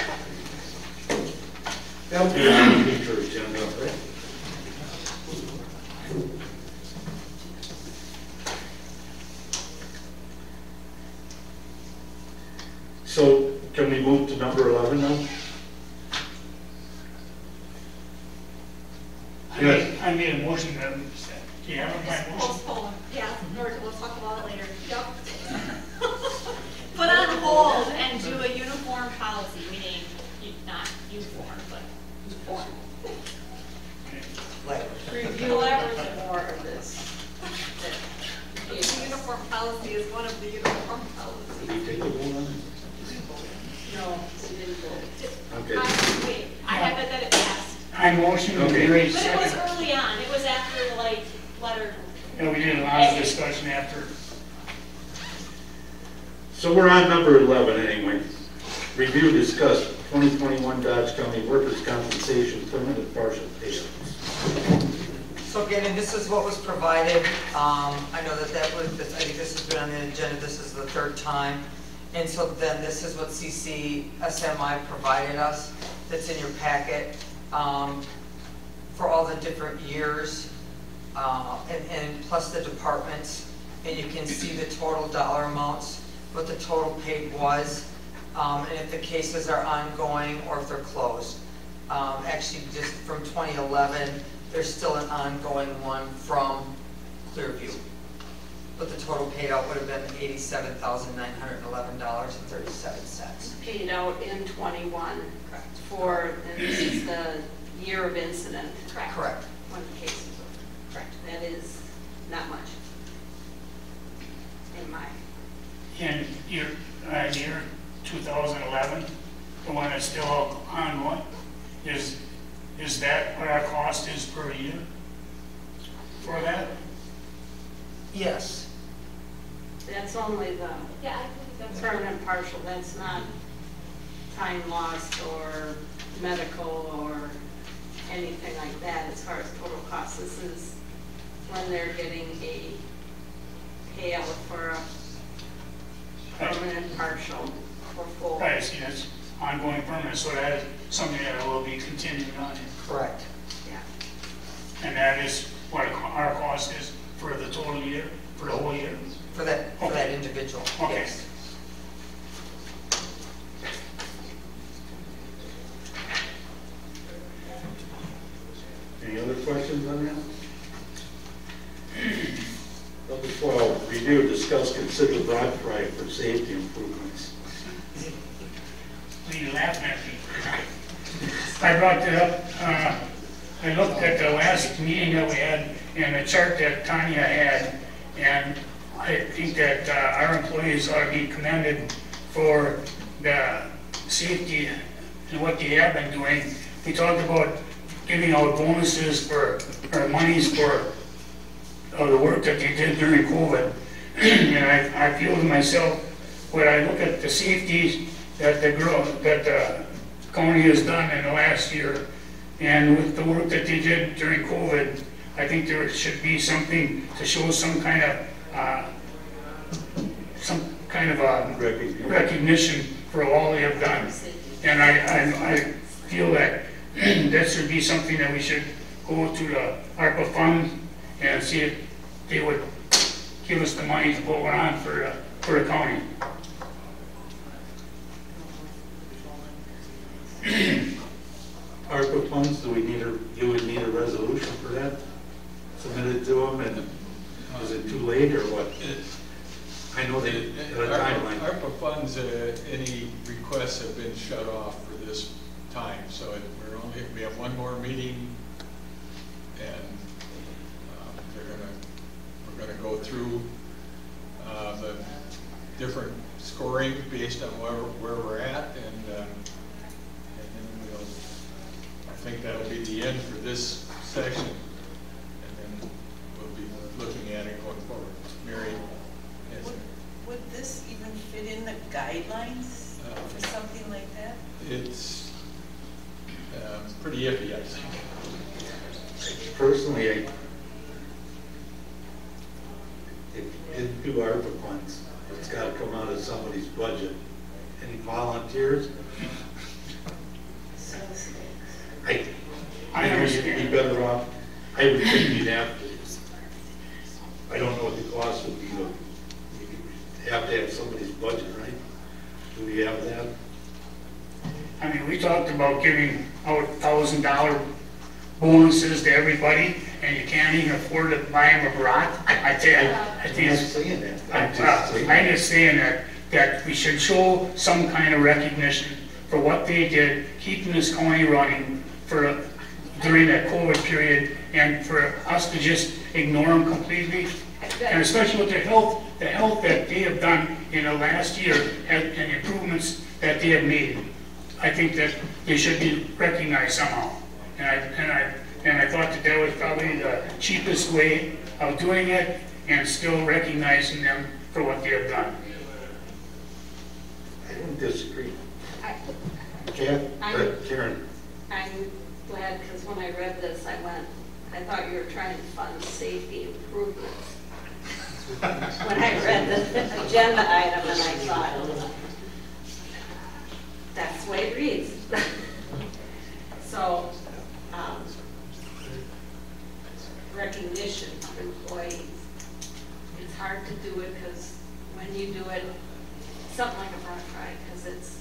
That'll be on the future agenda, right? number 11 now?
I made a motion that, do you have my motion?
Postpone, yeah, or we'll talk about it later. Yep. Put on hold and do a uniform policy, meaning not uniform, but uniform.
Review more of this.
The uniform policy is one of the uniform policies.
Did you take the vote on it?
No, we didn't vote.
Okay.
Wait, I have it that it passed.
I motion,
Okay.
Mary
But it was
second.
early on, it was after like letter.
Yeah, we did a lot of discussion after.
So we're on number 11 anyway. Review, discuss 2021 Dodge County Workers' Compensation Permanent Partial Payouts.
So again, and this is what was provided. I know that was, I think this has been on the agenda, this is the third time. And so then this is what CCSMI provided us, that's in your packet, for all the different years, and plus the departments. And you can see the total dollar amounts, what the total paid was, and if the cases are ongoing or if they're closed. Actually, just from 2011, there's still an ongoing one from Clearview. But the total paid out would have been $87,911.37.
Paid out in 21 for, and this is the year of incident.
Correct.
When the case is over. Correct. That is not much. In my.
In year 2011, the one that's still ongoing, is that what our cost is per year for that?
Yes.
That's only the
Yeah, I think that's
permanent partial, that's not time lost or medical or anything like that as far as total cost. This is when they're getting a payout for a permanent partial or full.
Right, see, that's ongoing permanent, so that is something that will be continuing on.
Correct.
Yeah.
And that is what our cost is for the total year, for the whole year?
For that individual,
Okay.
yes.
Any other questions on that? Number 12, review, discuss, consider Brat for safety improvements.
Are you laughing at me? I brought that up, I looked at the last meeting that we had and the chart that Tanya had, and I think that our employees ought to be commended for the safety and what they have been doing. We talked about giving out bonuses for, or monies for the work that they did during COVID. And I feel to myself, when I look at the safety that the county has done in the last year, and with the work that they did during COVID, I think there should be something to show some kind of recognition for all they have done. And I feel that that should be something that we should go to the ARPA fund and see if they would give us the money to put one on for the county.
ARPA funds, you would need a resolution for that? Submitted to them, and is it too late or what? I know they had a timeline.
ARPA funds, any requests have been shut off for this time, so we have one more meeting, and we're gonna go through the different scoring based on where we're at, and then I think that'll be the end for this section, and then we'll be looking at it going forward. Mary? Yes.
Would this even fit in the guidelines for something like that?
It's pretty iffy, I think.
Personally, if you did do ARPA funds, it's gotta come out of somebody's budget. Any volunteers? I think you'd be better off, I would think you'd have to. I don't know what the cost would be, but you have to have somebody's budget, right? Do we have that?
and we talked about giving out $1,000 bonuses to everybody, and you can't even afford to buy them a Brat. I think
I'm not
it's,
saying that.
I'm just saying that we should show some kind of recognition for what they did, keeping this county running during that COVID period, and for us to just ignore them completely, and especially with the health that they have done in the last year and improvements that they have made. I think that they should be recognized somehow. And I thought that was probably the cheapest way of doing it and still recognizing them for what they have done.
I don't disagree.
I'm
Karen,
I'm glad, because when I read this, I thought you were trying to fund safety improvements. When I read the agenda item, and I thought, that's the way it reads. So, recognition of employees. It's hard to do it because when you do it, something like a Brat, because it's,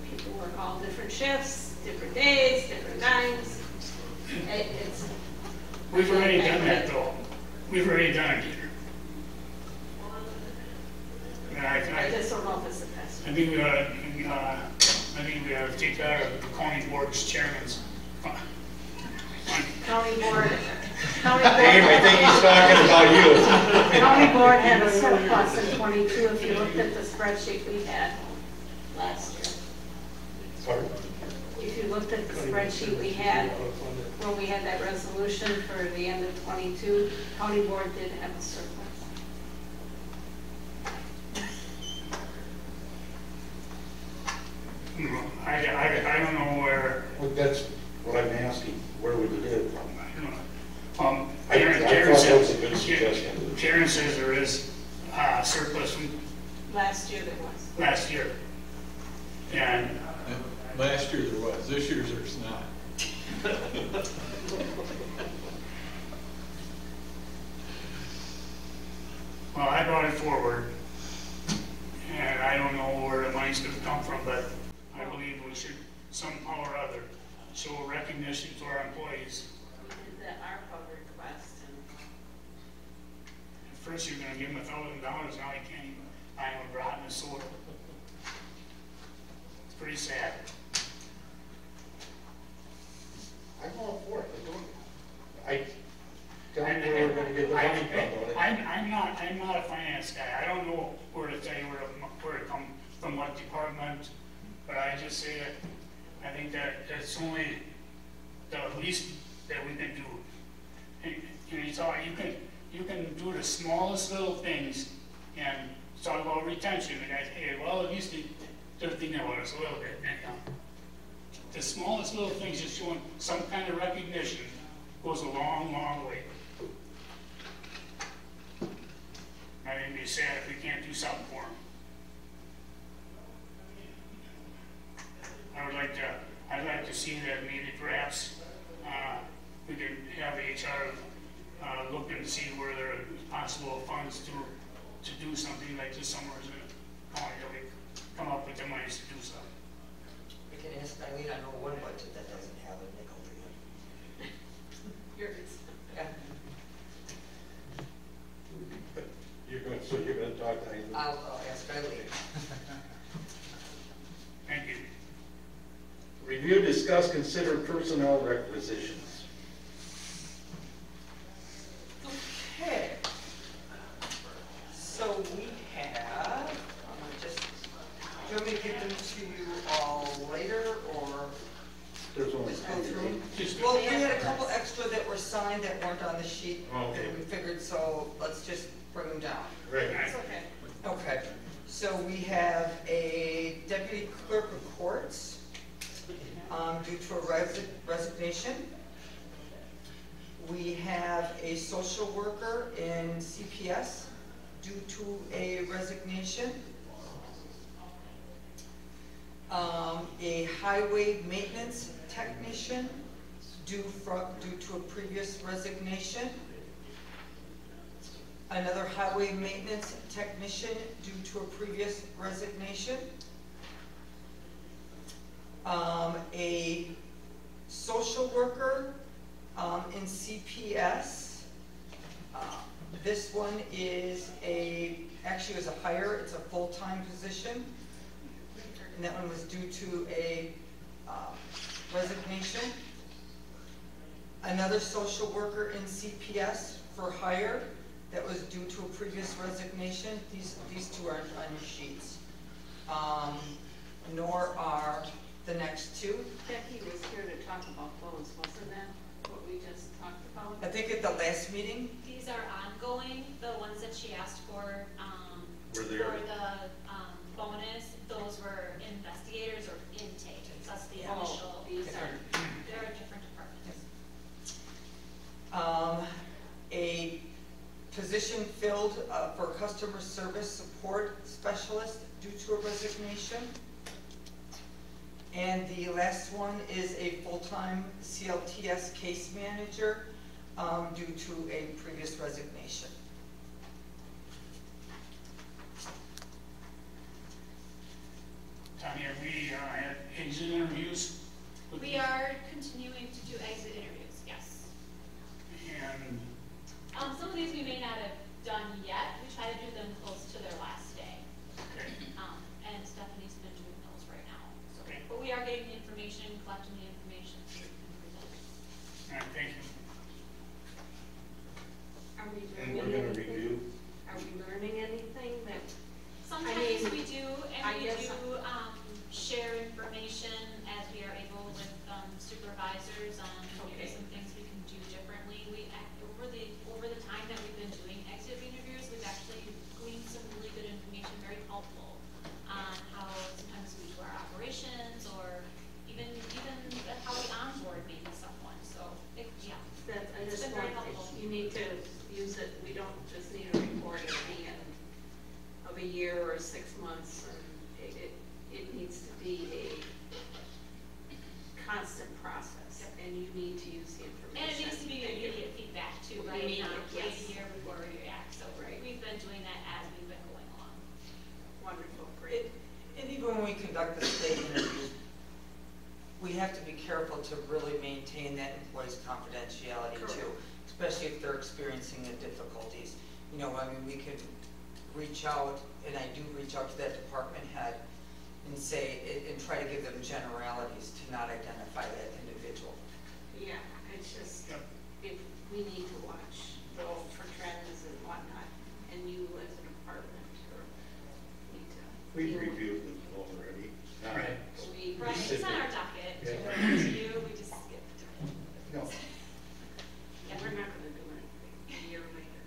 people work all different shifts, different days, different times. It's.
We've already done that though. We've already done it here. And
I just don't know if it's the best.
I think we ought to take out of the county board's chairman's.
County board.
Dave, I think he's talking about you.
County board had a surplus in '22, if you looked at the spreadsheet we had
Last year.
Pardon?
if you looked at the spreadsheet we had, when we had that resolution for the end of '22, county board did have a surplus.
I don't know where.
Well, that's what I'm asking. Where would you get it from? I
Karen
thought that was a good
says,
suggestion.
Karen says there is surplus from
Last year there was.
last year. And
Last year there was, this year there's not.
well, I brought it forward, and I don't know where the money's going to come from, but I believe we should somehow or other show recognition to our employees.
We did the ARPA request, and
At first you're going to give them $1,000, now you can't even buy them a Brat and a soda. It's pretty sad.
I'm all for it. I don't know where we're going to get the money from.
I'm not a finance guy. I don't know where to tell you where to come from, what department, but I just say that I think that it's only the least that we can do. And it's all, you can do the smallest little things and talk about retention. And I say, well, at least they're thinking about us a little bit. And, the smallest little things, just showing some kind of recognition, goes a long, long way. I think it'd be sad if we can't do something for them. I'd like to see that maybe perhaps we can have HR look and see where there are possible funds to do something like this somewhere in the county, that we come up with the money to do something.
We can ask Eileen, I know one budget that doesn't have a nickel for you.
yours.
Yeah.
So you're going to talk to Eileen?
I'll ask Eileen.
Thank you.
Review, discuss, consider personnel requisitions.
Okay. So we have, I'm gonna just, do you want me to give them to you all later, or
There's only
just go through them?
Just
Well, we had a couple extra that were signed that weren't on the sheet,
Okay.
that we figured, so let's just bring them down.
Right.
It's okay.
Okay, so we have a deputy clerk of courts, due to a resignation. We have a social worker in CPS due to a resignation. A highway maintenance technician due to a previous resignation. Another highway maintenance technician due to a previous resignation. A social worker in CPS. This one is actually was a hire, it's a full-time position. And that one was due to a resignation. Another social worker in CPS for hire that was due to a previous resignation. These two aren't on your sheets. Nor are the next two.
Becky was here to talk about those, wasn't that what we just talked about?
I think at the last meeting.
These are ongoing, the ones that she asked for,
Were
for
they-
the, bonus, those were investigators or intake, that's the initial.
These are,
They're different departments.
A position filled for customer service support specialist due to a resignation. And the last one is a full-time CLTS case manager due to a previous resignation.
Tanya, we had exit interviews.
We are continuing to do exit interviews, yes.
And
Some of these we may not have done yet, we try to do them close to their last day.
okay.
And Stephanie's been doing those right now. So,
Okay.
but we are getting the information, collecting the information so we can present it.
All right, thank you.
are we
And
learning
we're gonna
anything?
review.
Are we learning anything that,
Sometimes
mean,
we do,
I
and we
guess
do share information as we are able with supervisors on maybe
Okay.
some things we can do differently. Over the time that we've been doing exit interviews, we've actually gleaned some really good information, very helpful on how sometimes we do our operations or even how we onboard maybe someone. So yeah,
that, I
It's
just
been very
want,
helpful.
you need to use it, we don't just need a report at the end of a year or 6 months, and it needs to be a constant process, and you need to use the information.
and it needs to be immediate feedback too, right?
Immediate,
Not wait
yes.
a year before we react. So we've been doing that as we've been going along.
Wonderful, great.
And even when we conduct the state interview, we have to be careful to really maintain that employee's confidentiality too, especially if they're experiencing the difficulties. You know, I mean, we could reach out, and I do reach out to that department head and say, and try to give them generalities to not identify that individual.
Yeah, it's just,
Yep.
if we need to watch for trends and whatnot, and you as a department need to.
We
deal with-
reviewed them already.
Right.
We,
Right, it's on our docket to
Yeah.
bring to you, we just skipped it.
No.
and we're not gonna do anything a year later.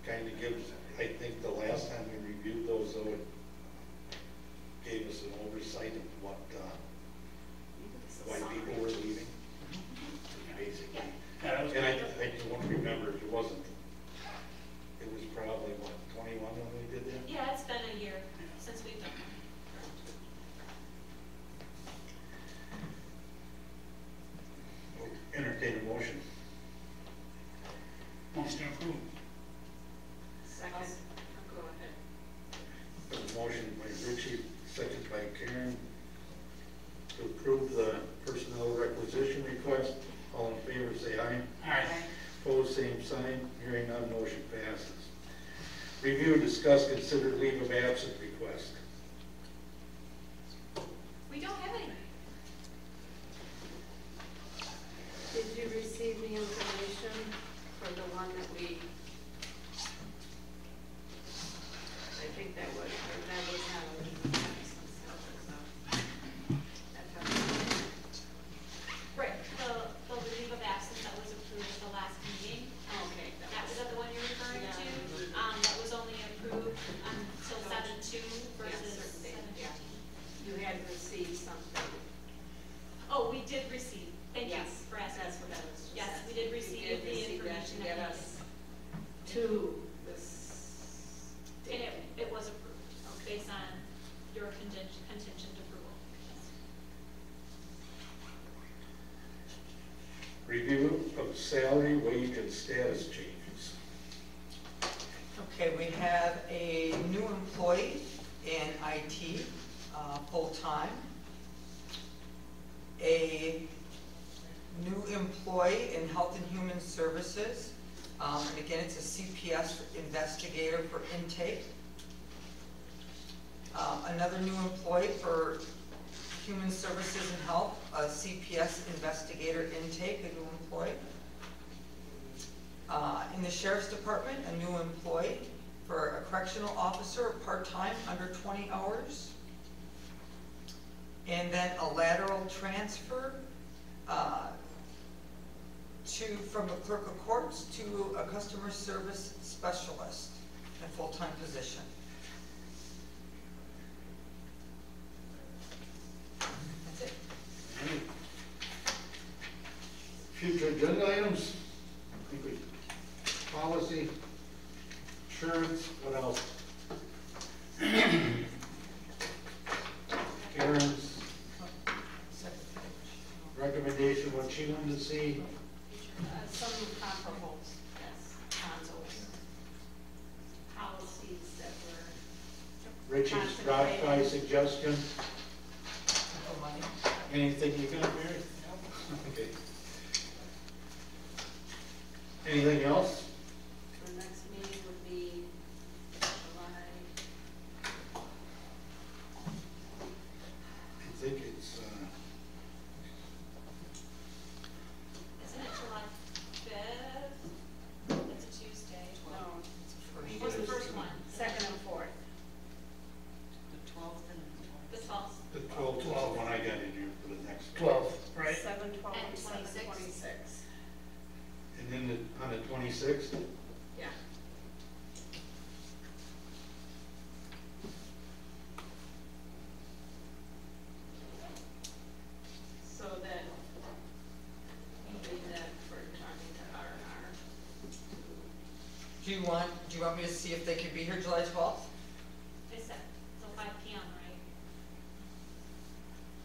Kind of gives, I think the last time we reviewed those, though, it gave us an oversight of what, why people were leaving, basically.
Yeah, that was
And I
good.
don't remember, it wasn't, it was probably, what, 21 when we did that?
Yeah, it's been a year since we've done them.
Entertain a motion.
Motion approved.
Second, go ahead.
There's a motion by Richie, second by Karen, to approve the personnel requisition request. All in favor, say aye.
All right.
Opposed, same sign. Hearing none, motion passes. Review, discuss, consider leave of absence request.
We don't have any.
Did you receive the information for the one that we, I think that was how
Right, the leave of absence that was approved at the last meeting,
okay.
that was that the one you're referring
Yeah.
to? That was only approved until 7/2 versus
certain date,
7/15.
You had received something.
Oh, we did receive, thank you
Yes,
for asking.
that's what I was just
Yes, we did receive
You did
the
receive that
information
to
that
get
we
us
needed.
to this.
And it was approved, based on your contingent approval.
Review of salary, wage, and status changes.
Okay, we have a new employee in IT. full-time. A new employee in Health and Human Services. And again, it's a CPS investigator for intake. Another new employee for Human Services and Health, a CPS investigator intake, a new employee. In the Sheriff's Department, a new employee for a correctional officer, part-time, under 20 hours. And then a lateral transfer from the clerk of courts to a customer service specialist, a full-time position. That's it.
Any future agenda items? I think we, policy, insurance, what else? Karen's recommendation, what she wanted to see.
Some comparables, yes, consoles, policies that were.
Richie's drop by suggestion. Anything you got, Mary? Okay. Anything else?
The next meeting would be July.
I think it's,
Isn't it July 5th? It's a Tuesday.
No,
What's the first one?
second and fourth.
The 12th and
The 12th.
the 12th is the one I got in here for the next.
12, right?
7, 12,
And
and 7,
26.
26.
And then on the 26th,
Yeah. So then, we leave that for talking to R&R.
Do you want me to see if they can be here July 12th?
It's set till 5 p.m., right?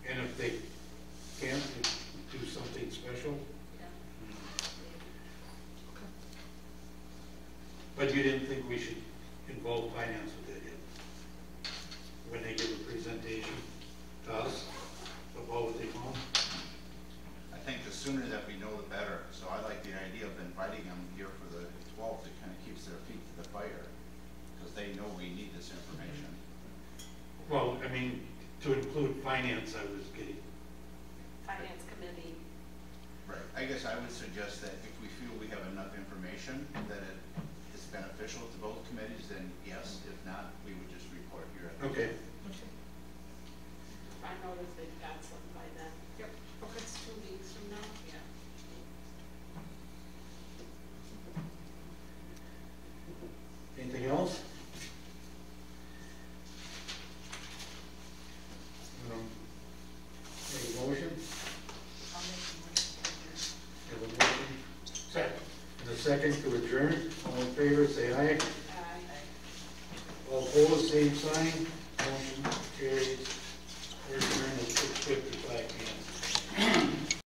and if they can't, do something special.
Yeah.
But you didn't think we should involve finance with it yet? When they give a presentation to us about what they found?
I think the sooner that we know, the better. So I like the idea of inviting them here for the 12th. It kind of keeps their feet to the fire, because they know we need this information.
Well, I mean, to include finance, I was getting.
Finance committee.
Right. I guess I would suggest that if we feel we have enough information that it is beneficial to both committees, then yes. If not, we would just report here at the
Okay.
I know that they've got some by then. Yep. Okay. It's 2 weeks from now. Yeah.
Anything else? Make a motion?
I'll make the motion to adjourn.
Have a motion? Second. And a second to adjourn. All in favor, say aye.
Aye.
All opposed, same sign.